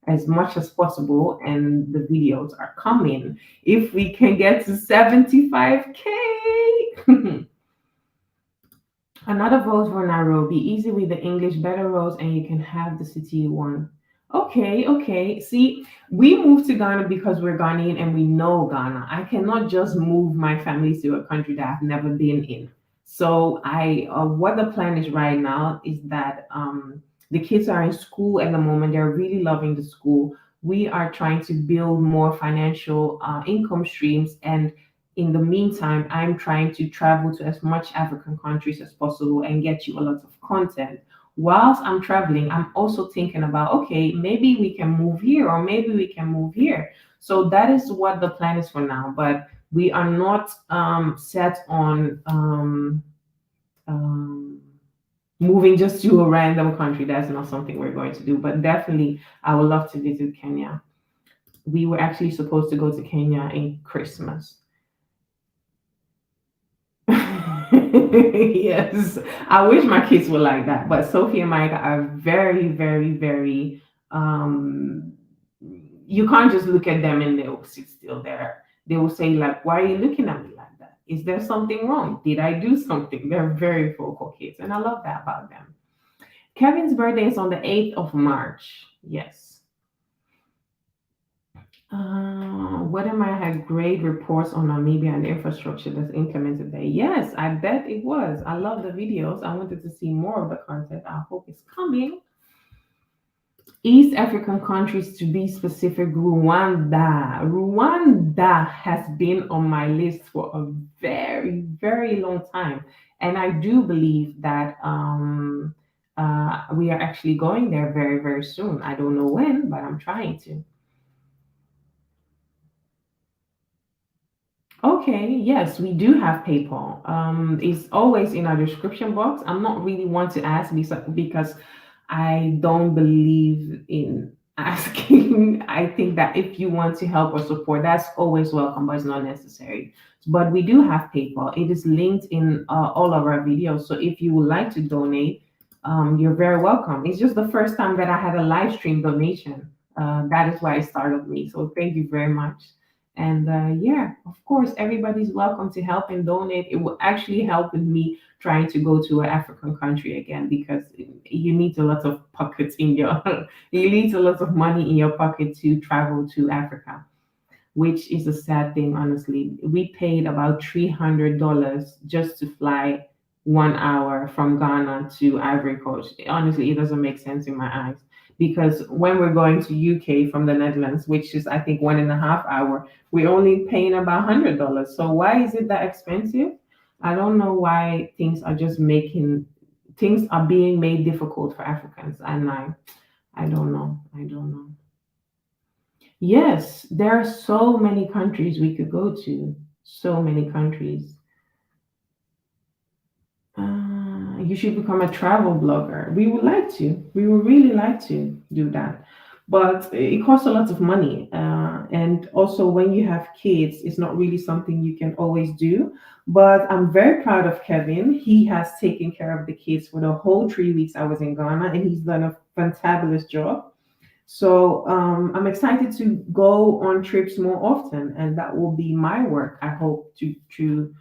as much as possible, and the videos are coming. If we can get to 75K. Another vote for Nairobi. Easy with the English, better roads, and you can have the city you want. Okay. See, we moved to Ghana because we're Ghanaian and we know Ghana. I cannot just move my family to a country that I've never been in. So what the plan is right now is that the kids are in school at the moment. They're really loving the school. We are trying to build more financial income streams, and in the meantime, I'm trying to travel to as much African countries as possible and get you a lot of content. Whilst I'm traveling, I'm also thinking about, okay, maybe we can move here or maybe we can move here. So that is what the plan is for now. But we are not set on moving just to a random country. That's not something we're going to do. But definitely, I would love to visit Kenya. We were actually supposed to go to Kenya in Christmas. Yes, I wish my kids were like that, but Sophie and Micah are very you can't just look at them and they'll sit still there. They will say, like, why are you looking at me like that? Is there something wrong? Did I do something? They're very vocal kids, and I love that about them. Kevin's birthday is on the 8th of March. Yes. Weatherman had great reports on Namibia and the infrastructure that's implemented there. Yes, I bet it was. I love the videos. I wanted to see more of the content. I hope it's coming. East African countries, to be specific, Rwanda. Rwanda has been on my list for a very long time. And I do believe that we are actually going there very soon. I don't know when, but I'm trying to. Okay, yes, we do have PayPal. It's always in our description box. I'm not really one to ask because I don't believe in asking. I think that if you want to help or support, that's always welcome, but it's not necessary. But we do have PayPal. It is linked in all of our videos. So if you would like to donate, you're very welcome. It's just the first time that I had a live stream donation. That is why it startled me. So thank you very much. And yeah, of course, everybody's welcome to help and donate. It will actually help with me trying to go to an African country again because you need a lot of pockets in your, you need a lot of money in your pocket to travel to Africa, which is a sad thing, honestly. We paid about $300 just to fly 1 hour from Ghana to Ivory Coast. Honestly, it doesn't make sense in my eyes. Because when we're going to UK from the Netherlands, which is I think 1.5 hours, we're only paying about $100. So why is it that expensive? I don't know why things are being made difficult for Africans, and I don't know. Yes, there are so many countries we could go to. So many countries. You should become a travel blogger. We would like to. We would really like to do that. but it costs a lot of money. And also, when you have kids, it's not really something you can always do. But I'm very proud of Kevin. He has taken care of the kids for the whole 3 weeks I was in Ghana, and he's done a fantabulous job. So I'm excited to go on trips more often, and that will be my work. I hope to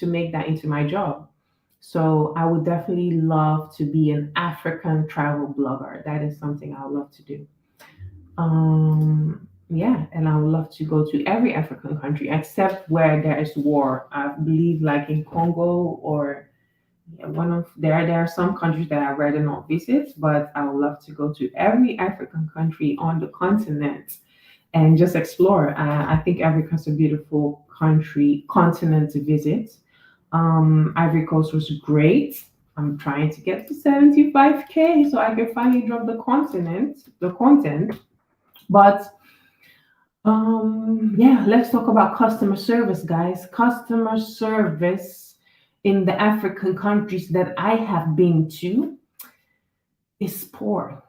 make that into my job. So I would definitely love to be an African travel blogger. That is something I would love to do. Yeah, and I would love to go to every African country except where there is war. I believe, like in Congo or yeah, there are some countries that I'd rather not visit, but I would love to go to every African country on the continent and just explore. I think Africa's a beautiful continent to visit. Ivory Coast was great. I'm trying to get to 75K so I can finally drop the content. But yeah, let's talk about customer service, guys. Customer service in the African countries that I have been to is poor.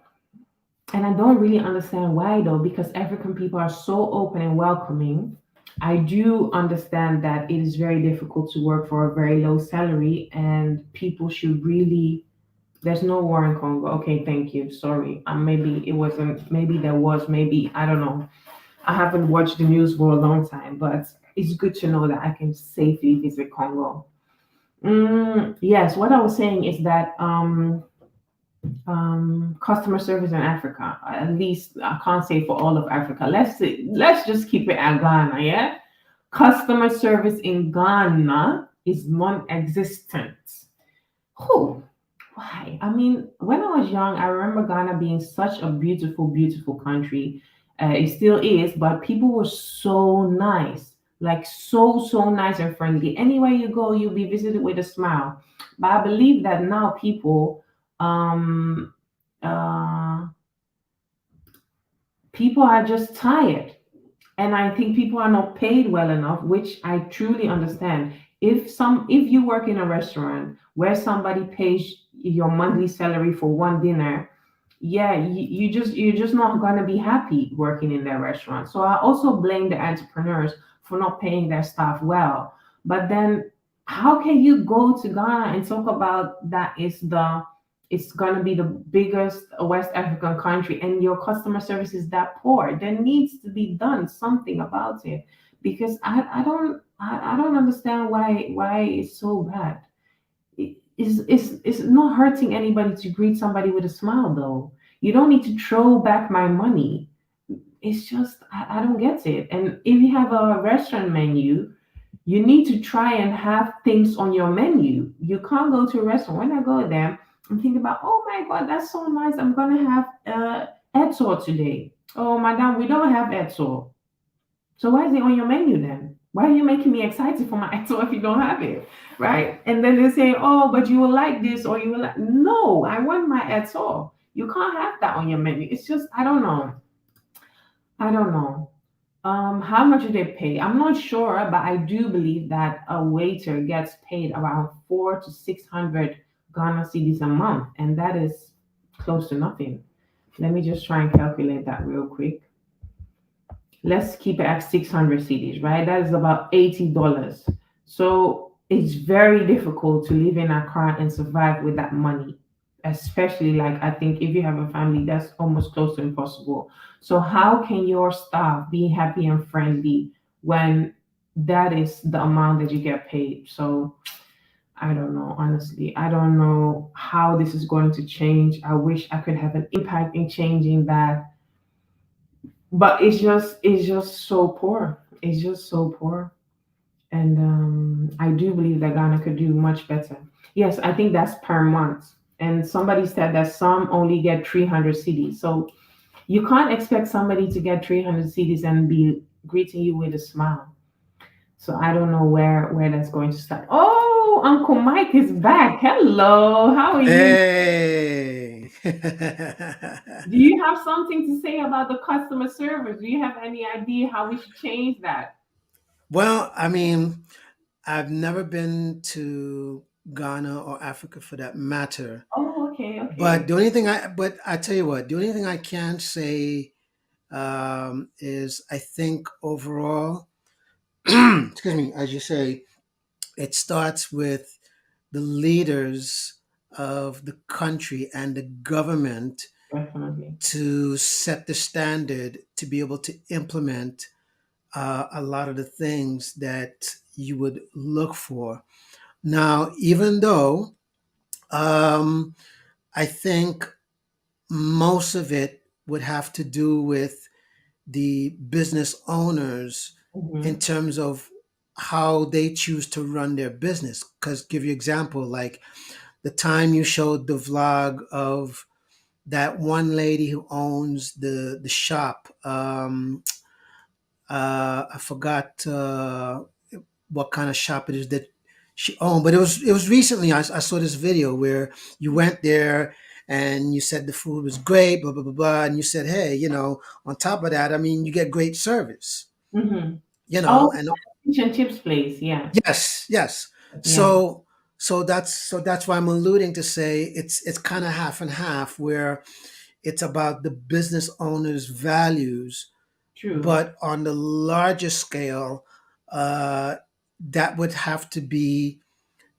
And I don't really understand why though, because African people are so open and welcoming. I do understand that it is very difficult to work for a very low salary, and people should really. There's no war in Congo. Okay, thank you. Sorry. Maybe it wasn't. Maybe there was. Maybe I don't know. I haven't watched the news for a long time, but it's good to know that I can safely visit Congo. Yes, what I was saying is that customer service in Africa, at least I can't say for all of Africa. Let's just keep it at Ghana, yeah? Customer service in Ghana is non-existent. Who? Why? I mean, when I was young, I remember Ghana being such a beautiful, beautiful country. It still is, but people were so nice, like so nice and friendly. Anywhere you go, you'll be visited with a smile. But I believe that now um, uh, people are just tired, and I think people are not paid well enough, which I truly understand. If you work in a restaurant where somebody pays your monthly salary for one dinner, yeah, you're just not going to be happy working in their restaurant. So I also blame the entrepreneurs for not paying their staff well. But then how can you go to Ghana and talk about that is the it's going to be the biggest West African country and your customer service is that poor? There needs to be done something about it, because I don't understand why it's so bad. It's not hurting anybody to greet somebody with a smile though. You don't need to throw back my money. It's just I don't get it. And if you have a restaurant menu, you need to try and have things on your menu. You can't go to a restaurant. When I go there, I'm thinking about, oh my God, that's so nice. I'm gonna have etor today. Oh, madam, we don't have etor. So why is it on your menu then? Why are you making me excited for my etor if you don't have it, right? And then they say, oh, but you will like this or you will like. No, I want my etor. You can't have that on your menu. It's just I don't know. I don't know. How much do they pay? I'm not sure, but I do believe that a waiter gets paid around 400 to 600 Ghana cedis a month, and that is close to nothing. Let me just try and calculate that real quick. Let's keep it at 600 cedis, right? That is about $80. So it's very difficult to live in Accra and survive with that money, especially like I think if you have a family, that's almost close to impossible. So how can your staff be happy and friendly when that is the amount that you get paid? So I don't know, honestly. I don't know how this is going to change. I wish I could have an impact in changing that, but it's just so poor. It's just so poor. And I do believe that Ghana could do much better. Yes, I think that's per month. And somebody said that some only get 300 CDs. So you can't expect somebody to get 300 CDs and be greeting you with a smile. So I don't know where that's going to start. Oh, Uncle Mike is back. Hello, how are you? Hey. Do you have something to say about the customer service? Do you have any idea how we should change that? Well, I mean, I've never been to Ghana or Africa for that matter. Oh, Okay, But okay. but I tell you what, the only thing I can say is I think overall, excuse me, as you say, it starts with the leaders of the country and the government Definitely. to set the standard to be able to implement a lot of the things that you would look for. Now, even though um, I think most of it would have to do with the business owners in Mm-hmm. terms of how they choose to run their business. Because, give you example, like the time you showed the vlog of that one lady who owns the shop. I forgot what kind of shop it is that she owned, but it was recently. I saw this video where you went there and you said the food was great, blah blah blah blah, and you said, hey, on top of that, I mean, you get great service, Mm-hmm. Oh, and fish and chips place. Yeah. yes, yes. Yeah. So that's why I'm alluding to say it's kind of half and half, where it's about the business owner's values, True. but on the larger scale, uh, that would have to be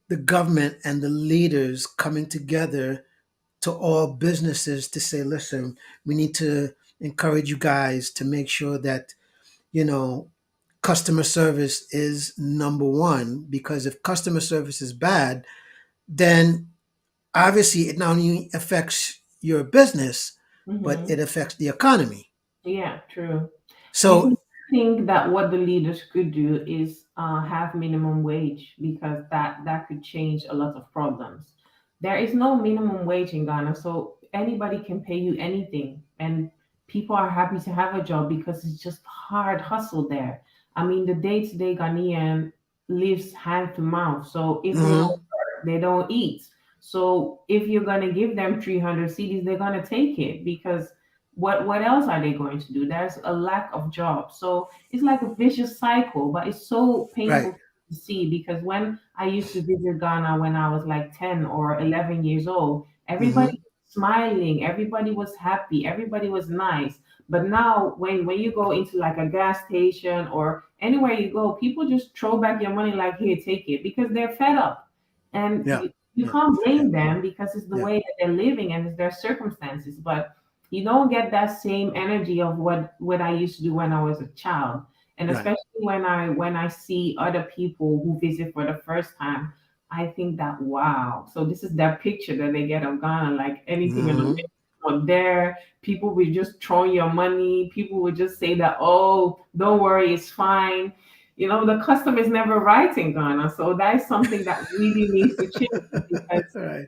the government and the leaders coming together to all businesses to say, listen, we need to encourage you guys to make sure that, you know, customer service is number one, because if customer service is bad, then obviously it not only affects your business, but Mm-hmm. it affects the economy. Yeah. True. You So, see, I think that what the leaders could do is have minimum wage because that could change a lot of problems. There is no minimum wage in Ghana, so anybody can pay you anything, and people are happy to have a job because it's just hard hustle there. I mean, the day-to-day Ghanaian lives hand to mouth, so if they don't mhm, work, they don't eat. So if you're gonna give them 300 CDs, they're gonna take it because what else are they going to do? There's a lack of jobs, so it's like a vicious cycle, but it's so right. painful to see because when I used to visit Ghana when I was like 10 or 11 years old, everybody Hmm. was smiling, everybody was happy, everybody was nice. But now when you go into like a gas station or anywhere you go, people just throw back your money like, here, take it, because they're fed up. And Yeah. you Yeah. can't Yeah. blame them because it's the Yeah. way that they're living and it's their circumstances. But you don't get that same energy of what I used to do when I was a child. And Right. especially when I see other people who visit for the first time, I think that wow. So this is that picture that they get of Ghana, like anything in the Hmm. mix or there. People will just throw your money. People would just say that, oh, don't worry, it's fine. The custom is never right in Ghana. So that is something that really needs to change because Right.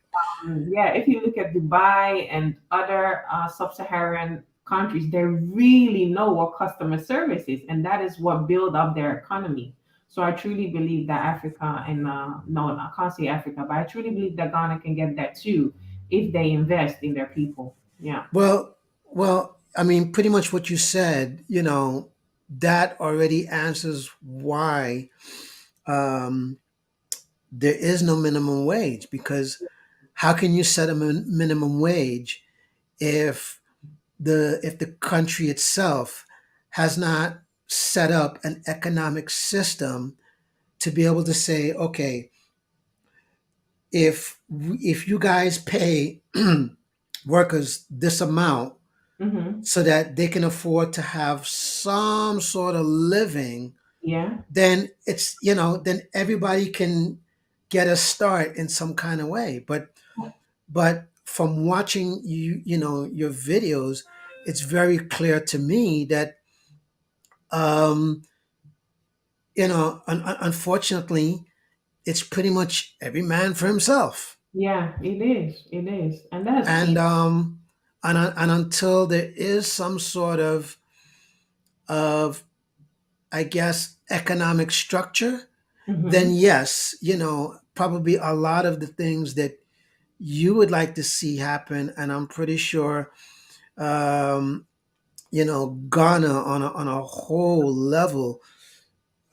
yeah, if you look at Dubai and other sub-Saharan countries, they really know what customer service is, and that is what build up their economy. So I truly believe that Africa and no, I can't say Africa, but I truly believe that Ghana can get that too if they invest in their people. Yeah. Well, I mean, pretty much what you said, that already answers why um, there is no minimum wage. Because how can you set a minimum wage if the country itself has not set up an economic system to be able to say, okay, if you guys pay workers this amount Mm-hmm. so that they can afford to have some sort of living, Yeah. then then everybody can get a start in some kind of way. But from watching your videos, it's very clear to me that unfortunately, it's pretty much every man for himself. Yeah. It is. It is, and that's And pain. until there is some sort of I guess economic structure, then Mm-hmm. yes, probably a lot of the things that you would like to see happen, and I'm pretty sure Ghana on a whole level,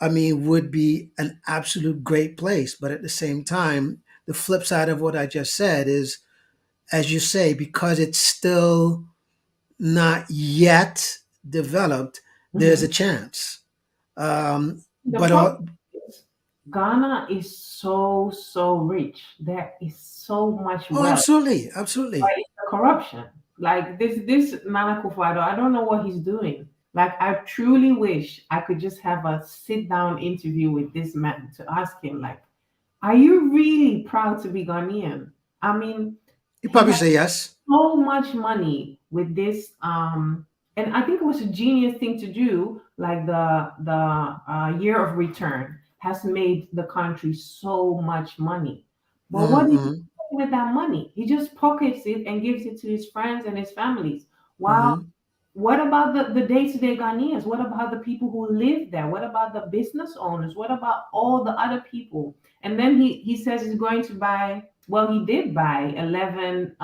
I mean, would be an absolute great place. But at the same time, the flip side of what I just said is as you say, because it's still not yet developed, there's a Mhm. chance. The But problem is Ghana is so rich. There is so much oh, wealth, absolutely, but absolutely. it's the corruption. Like this Nana Akufo-Addo, I don't know what he's doing. Like I truly wish I could just have a sit down interview with this man to ask him, like, are you really proud to be Ghanaian? I mean, You he probably has say yes. so much money with this and I think it was a genius thing to do, like the year of return has made the country so much money, but what is he Mm-hmm, doing with that money? He just pockets it and gives it to his friends and his families. While mm-hmm, what about the day-to-day Ghanaians? What about the people who live there? What about the business owners? What about all the other people? And then he says he's going to buy, well, he did buy 11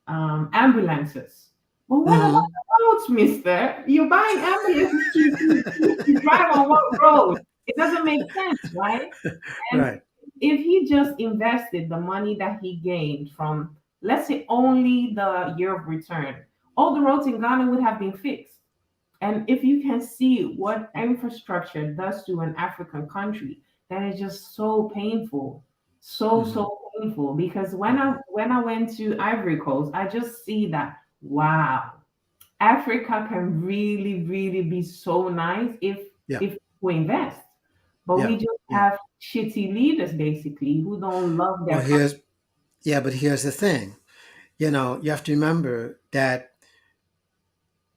ambulances. But what about mm-hmm. the roads, mister? You're buying ambulances to drive on what road? It doesn't make sense, right? And Right. if he just invested the money that he gained from, let's say, only the year of return, all the roads in Ghana would have been fixed. And if you can see what infrastructure does to an African country, that is just so painful, Mm-hmm, so painful. Because mm-hmm. when I went to Ivory Coast, I just see that wow, Africa can really be so nice Yeah, if we invest. But we yeah, just yeah. have shitty leaders basically who don't love Well, their country. but here's the thing. You have to remember that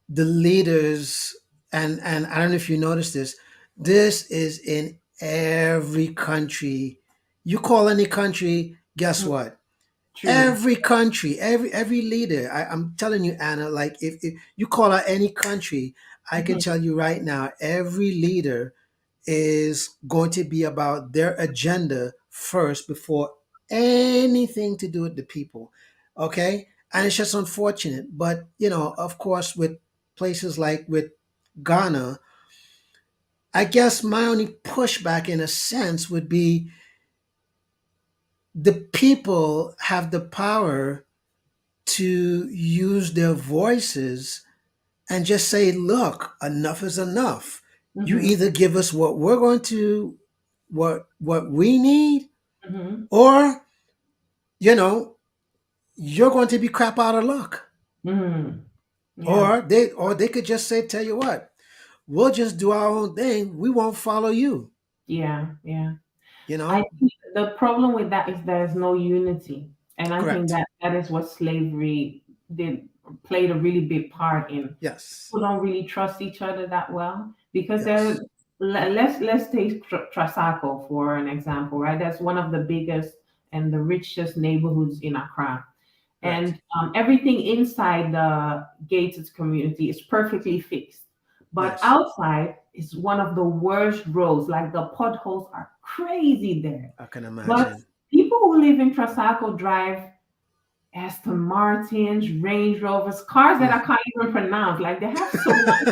the leaders, and I don't know if you noticed this. This is in every country. You call any country, guess Mm, what? true. Every country, every leader. I'm telling you, Anna. Like if you call out any country, I can Mhm, tell you right now, every leader is going to be about their agenda first before anything to do with the people. Okay? And it's just unfortunate. But, of course, with places like with Ghana, I guess my only pushback in a sense would be the people have the power to use their voices and just say, look, enough is enough. You mhm, either give us what we're going to what we need, mhm, or you know you're going to be crap out of luck. mhm. Yeah, Or they could just say, tell you what, we'll just do our own thing, we won't follow you. yeah. you I know think the problem with that is there's no unity, and I think Correct. that that is what slavery did played a really big part in. Yes. People don't really trust each other that well because Yes. let's take Trasaco for an example, right? That's one of the biggest and the richest neighborhoods in Accra, Right. and everything inside the gated community is perfectly fixed, but Yes. outside is one of the worst roads. Like the potholes are crazy there. I can But imagine. people who live in Trasaco drive Aston Martins, Range Rovers, cars that I can't even pronounce. Like they have so much.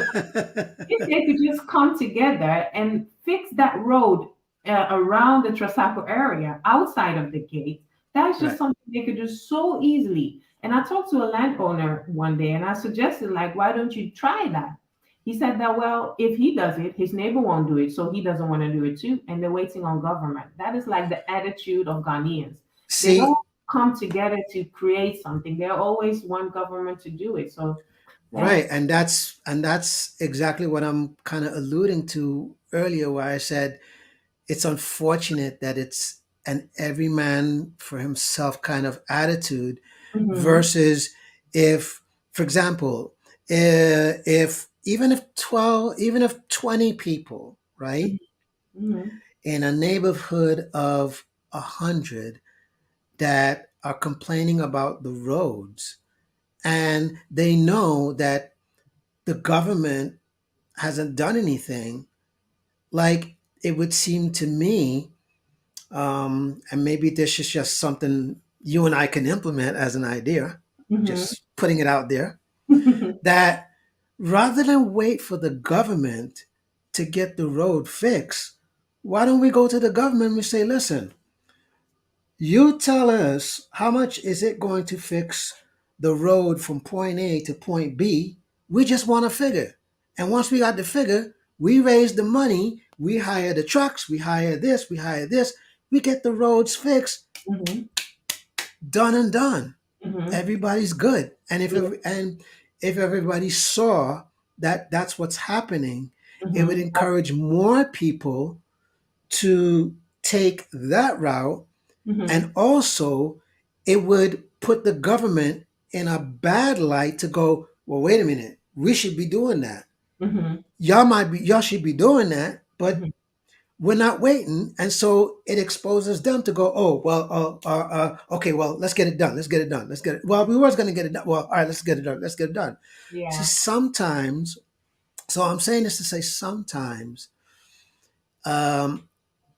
If they could just come together and fix that road around the Trasaco area outside of the gate, that's just Right. something they could do so easily. And I talked to a landowner one day and I suggested, like, why don't you try that? He said that, well, if he does it, his neighbor won't do it. So he doesn't want to do it too. And they're waiting on government. That is like the attitude of Ghanaians. They don't See, come together to create something. They always want government to do it. So, yeah. right, and that's exactly what I'm kind of alluding to earlier, where I said it's unfortunate that it's an every man for himself kind of attitude Hmm. versus if, for example, if even if 20 people, right, Hmm. in a neighborhood of 100 that are complaining about the roads, and they know that the government hasn't done anything, like it would seem to me, and maybe this is just something you and I can implement as an idea, Hmm. just putting it out there, that rather than wait for the government to get the road fixed, why don't we go to the government and we say, listen, You tell us how much is it going to fix the road from point A to point B. We just want a figure. And once we got the figure, we raise the money, we hire the trucks, we hire this, we hire this, we get the roads fixed, Mm-hmm. done and done. Mm-hmm. Everybody's good. Yeah. And if everybody saw that that's what's happening, it would Mm-hmm. encourage more people to take that route, Mm-hmm. and also it would put the government in a bad light to go, well, wait a minute, we should be doing that. Mm-hmm. Y'all should be doing that, but we're not waiting. And so it exposes them to go, oh, well, okay, well, let's get it done. Let's get it done. Let's get it. Well, we was going to get it done. Well, all right, let's get it done. Let's get it done. See, Yeah. sometimes, so I'm saying this to say sometimes, um,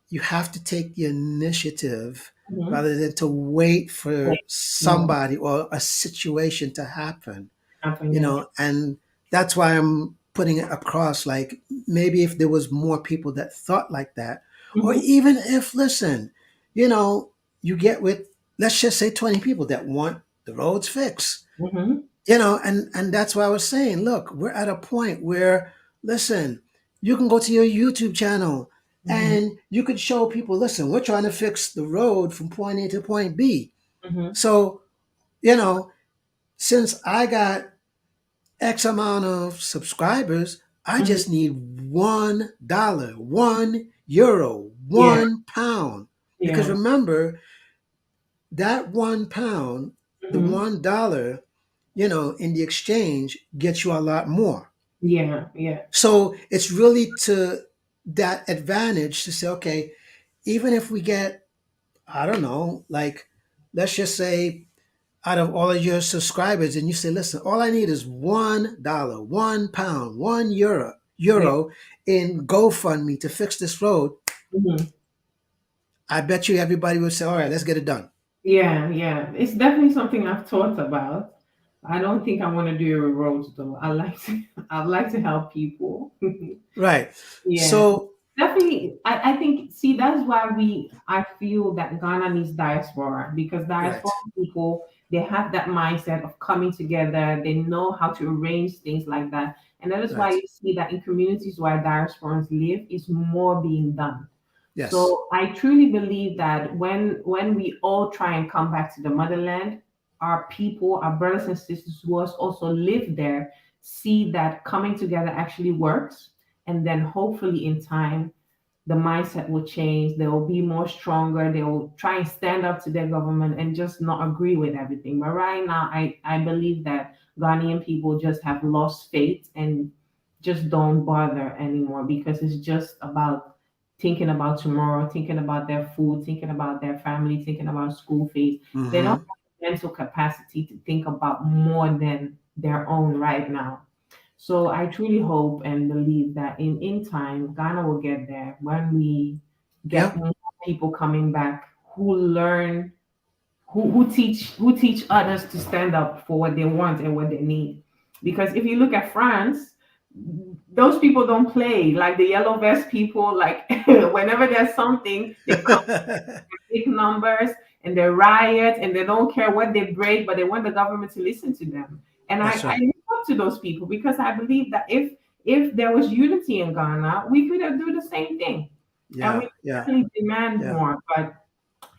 you have to take the initiative Mm-hmm. rather than to wait Yeah. for Yeah. somebody or a situation to happen, Happen. Yeah. and that's why I'm putting it across, like, maybe if there was more people that thought like that, or Mm-hmm. even if, listen, you know you get with, let's just say, 20 people that want the roads fixed, Mm-hmm. and that's why I was saying, look, we're at a point where, listen, you can go to your YouTube channel Mm-hmm. and you could show people, listen, we're trying to fix the road from point A to point B. Mm-hmm. So, you know, since I got X amount of subscribers, I Mm-hmm. just need $1, €1, Yeah. £1. Because Yeah. remember, that £1, the Mm-hmm. $1, in the exchange gets you a lot more. Yeah. Yeah. So it's really to that advantage to say, okay, even if we get, I don't know, like, let's just say, out of all of your subscribers, and you say, listen, all I need is $1, £1, €1, Yeah. euro in GoFundMe to fix this road. Mm-hmm. I bet you everybody would say, all right, let's get it done. Yeah, yeah. It's definitely something I've thought about. I don't think I want to do a road though. I'd like to help people. Right. Yeah. So, Definitely, I think, see, that's why I feel that Ghana needs diaspora, because diaspora right. people, they have that mindset of coming together. They know how to arrange things like that. And that is why Right. you see that in communities where diasporans live, is more being done. Yes. So I truly believe that when we all try and come back to the motherland, our people, our brothers and sisters who also live there, see that coming together actually works. And then hopefully in time, the mindset will change. They will be more stronger. They will try and stand up to their government and just not agree with everything. But right now, I believe that Ghanaian people just have lost faith and just don't bother anymore, because it's just about thinking about tomorrow, thinking about their food, thinking about their family, thinking about school fees. They don't Mm-hmm. have the mental capacity to think about more than their own right now. So I truly hope and believe that in time, Ghana will get there when we get Yeah. more people coming back who learn, who teach others to stand up for what they want and what they need. Because if you look at France, those people don't play like the yellow vest people. Like whenever there's something, they come big numbers and they riot and they don't care what they break, but they want the government to listen to them. And That's I right. look up to those people, because I believe that if there was unity in Ghana, we could have do the same thing. And Yeah. we Yeah. definitely demand Yeah. more, but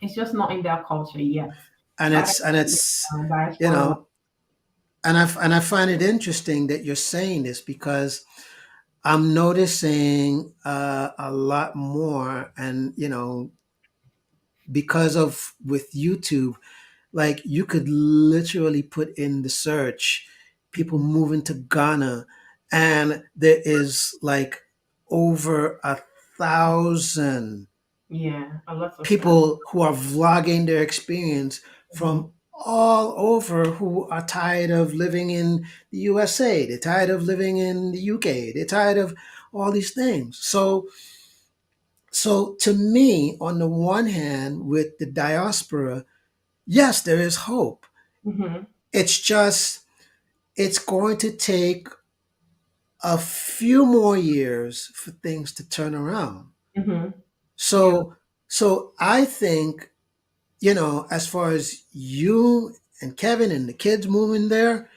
it's just not in their culture yet. And But I it's and think it's you diaspora will. know, and I find it interesting that you're saying this, because I'm noticing a lot more, and because of with YouTube, like, you could literally put in the search people Mhm. moving to Ghana, and there is like over 1,000 Yeah, a lot of stuff. people who are vlogging their experience Mhm. from all over, who are tired of living in the USA, they're tired of living in the UK, they're tired of all these things. So to me, on the one hand, with the diaspora, yes, there is hope. Mhm. It's just, it's going to take a few more years for things to turn around. Mhm. Yeah. So I think as far as you and Kevin and the kids moving there,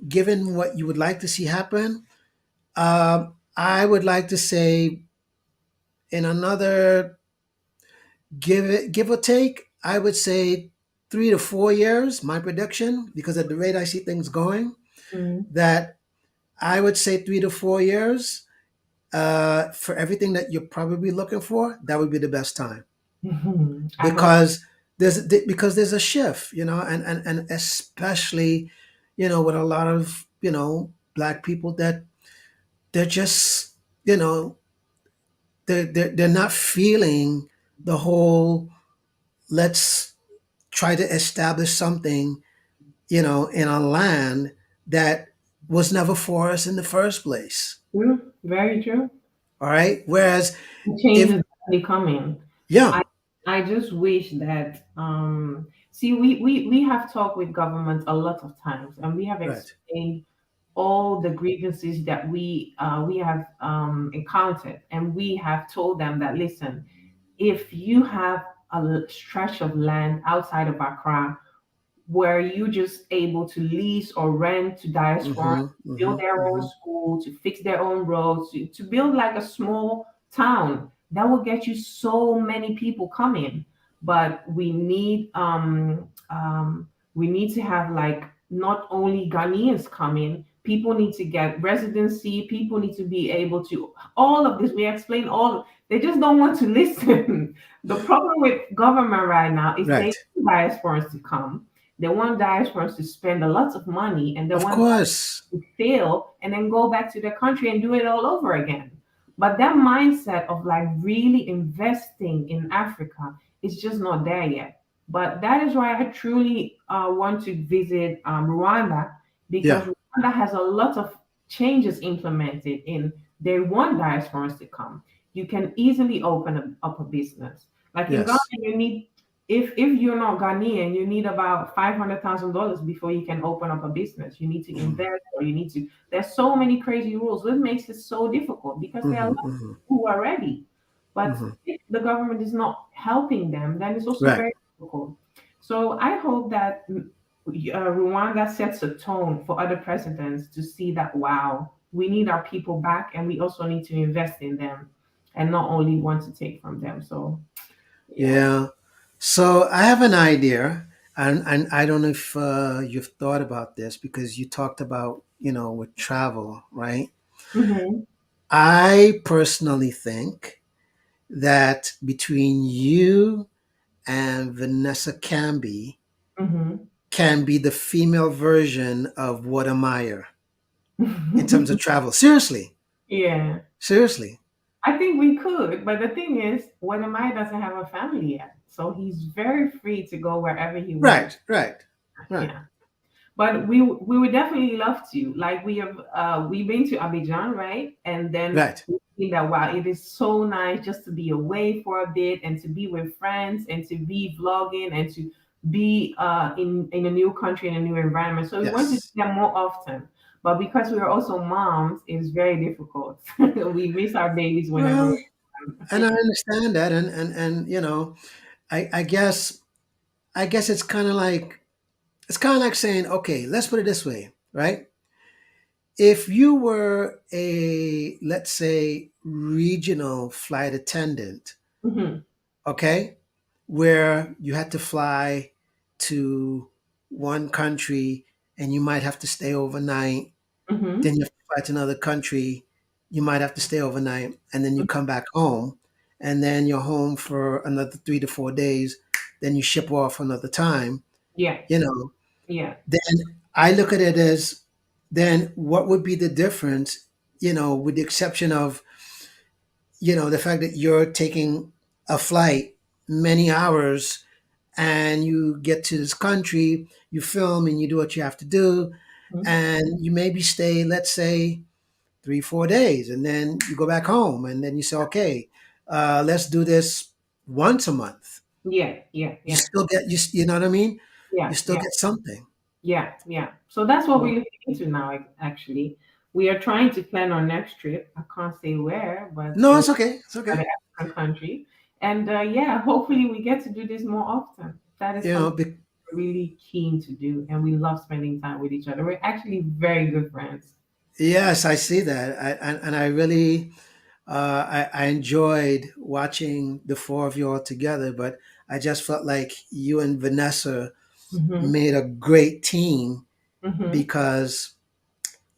given what you would like to see happen, I would like to say in another give or take, I would say 3 to 4 years, my prediction, because at the rate I see things going, Mm. that I would say 3 to 4 years for everything that you're probably looking for, that would be the best time I hope. because there's a shift, and especially, with a lot of black people that they're just you know they're not feeling the whole let's try to establish something in a land that was never for us in the first place. True. Very true. All right. Whereas Change if is definitely coming. yeah, I I just wish that see we have talked with government a lot of times and we have right, explained all the grievances that we have encountered and we have told them that listen, if you have a stretch of land outside of Accra where you just able to lease or rent to diaspora, mm-hmm, build mm-hmm, their own mm-hmm, school, to fix their own roads, to build like a small town, that will get you so many people coming. But we need to have like not only Ghanaians coming, people need to get residency, people need to be able to all of this. We explain all they just don't want to listen. The problem with government right now is they right, want diasporans to come, they want diasporans to spend a lot of money and they of want course, to fail and then go back to their country and do it all over again. But that mindset of like really investing in Africa is just not there yet. But that is why I truly want to visit Rwanda because yeah, Rwanda has a lot of changes implemented in they want diasporans to come. You can easily up a business. Like in Ghana, yes, you need if you're not Ghanaian, you need about $500,000 before you can open up a business. You need to mm-hmm, invest, or you need to. There's so many crazy rules. This makes it so difficult because there are a mm-hmm, lot of mm-hmm, people who are ready, but mm-hmm, if the government is not helping them, then it's also right, very difficult. So I hope that Rwanda sets a tone for other presidents to see that wow, we need our people back, and we also need to invest in them, and not only want to take from them. So yeah. yeah. So I have an idea, and I don't know if you've thought about this because you talked about with travel, right? Hmm. I personally think that between you and Vanessa Camby Hmm. can be the female version of Wadameyer in terms of travel. Seriously, Yeah, seriously. I think we could, but the thing is, Wanyamai doesn't have a family yet, so he's very free to go wherever he wants. Right, right, right, Yeah, but we would definitely love to. Like we've been to Abidjan, right? And then right. we see that wow, it is so nice just to be away for a bit and to be with friends and to be vlogging and to be in a new country in a new environment. So we want to do Yes. that more often. But because we are also moms, it's very difficult. We miss our babies whenever. Well, and I understand that, and I guess it's kind of like saying, okay, let's put it this way, right? If you were a, let's say, regional flight attendant, Hmm. okay, where you had to fly to one country and you might have to stay overnight, then Hmm. you have to fly to another country, you might have to stay overnight, and then you come back home, and then you're home for another 3 to 4 days, then you ship off another time, Yeah, you know, yeah. then I look at it as then what would be the difference, with the exception of, the fact that you're taking a flight many hours and you get to this country, you film and you do what you have to do, Mhm. and you maybe stay, let's say, 3 4 days, and then you go back home, and then you say, okay, let's do this once a month. Yeah, yeah, You yeah, still get you know what I mean? You yeah, still yeah. get something. Yeah, yeah. So that's what So, we're looking into now, actually. We are trying to plan our next trip. I can't say where, but no, it will it's okay. It's be okay. an African country. And yeah, hopefully we get to do this more often. That is You know, something we're really keen to do, and we love spending time with each other. We're actually very good friends. yes, I see that. And I really, I enjoyed watching the four of you all together, but I just felt like you and Vanessa Mm-hmm. made a great team Mm-hmm. because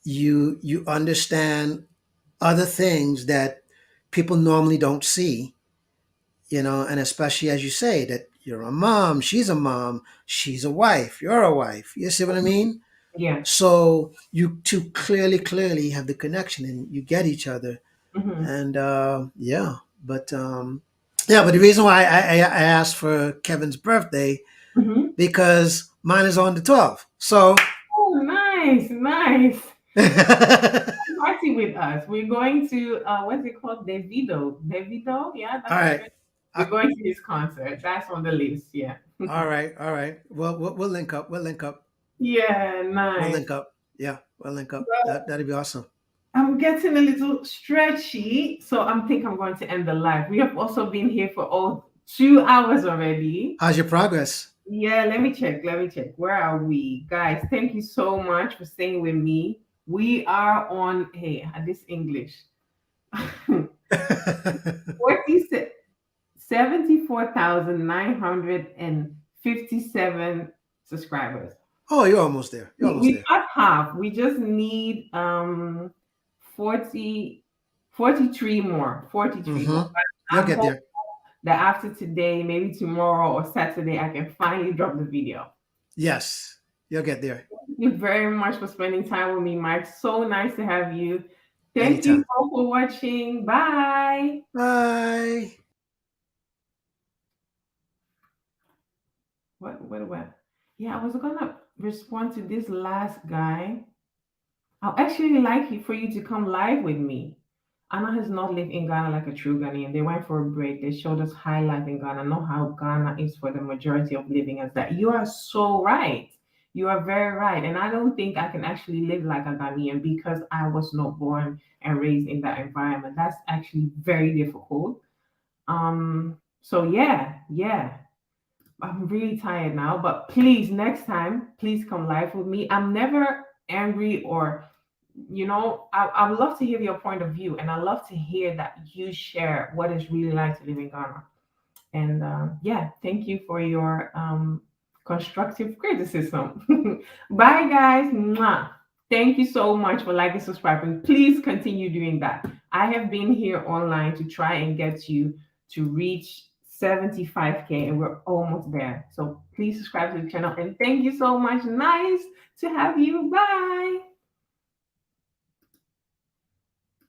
you understand other things that people normally don't see, you know, and especially as you say that you're a mom, she's a wife, you're a wife. You see what I mean? Yeah. So you two clearly have the connection and you get each other. Mm-hmm. And yeah, but yeah, but the reason why I asked for Kevin's birthday Mm-hmm. because mine is on the 12th. So Oh, nice, nice. all Party with us. We're going to what's it called? Davido. Davido, yeah, that's what right. we're going to his concert. That's on the list. Yeah. All right. Well, we'll link up. We'll link up. Yeah, We'll nice. link up. Yeah, we'll link up. That'd be awesome. I'm getting a little stretchy, so I'm going to end the live. We have also been here for all 2 hours already. How's your progress? Yeah, let me check. Let me check. Where are we? Guys, thank you so much for staying with me. We are on, hey, this English. 46 74,957 subscribers. Oh, you're almost there. You're almost We there. got half. We just need 40, 43 more. 43 more. Mm-hmm. You'll I'm get hoping there. that after today, maybe tomorrow or Saturday, I can finally drop the video. Yes, you'll get there. Thank you very much for spending time with me, Mike. So nice to have you. Thank you Anytime. all for watching. Bye. Bye. What? Yeah, I was gonna respond to this last guy. I'd actually like for you to come live with me. Anna has not lived in Ghana like a true Ghanaian. They went for a break. They showed us high life in Ghana, know how Ghana is for the majority of living as that. You are so right. You are very right. And I don't think I can actually live like a Ghanaian because I was not born and raised in that environment. That's actually very difficult. So yeah. I'm really tired now, but please, next time, please come live with me. I'm never angry or, I would love to hear your point of view, and I love to hear that you share what it's really like to live in Ghana. And yeah, thank you for your constructive criticism. Bye, guys. Mwah. Thank you so much for liking, subscribing. Please continue doing that. I have been here online to try and get you to reach 75K, and we're almost there. So please subscribe to the channel. And thank you so much. Nice to have you. Bye.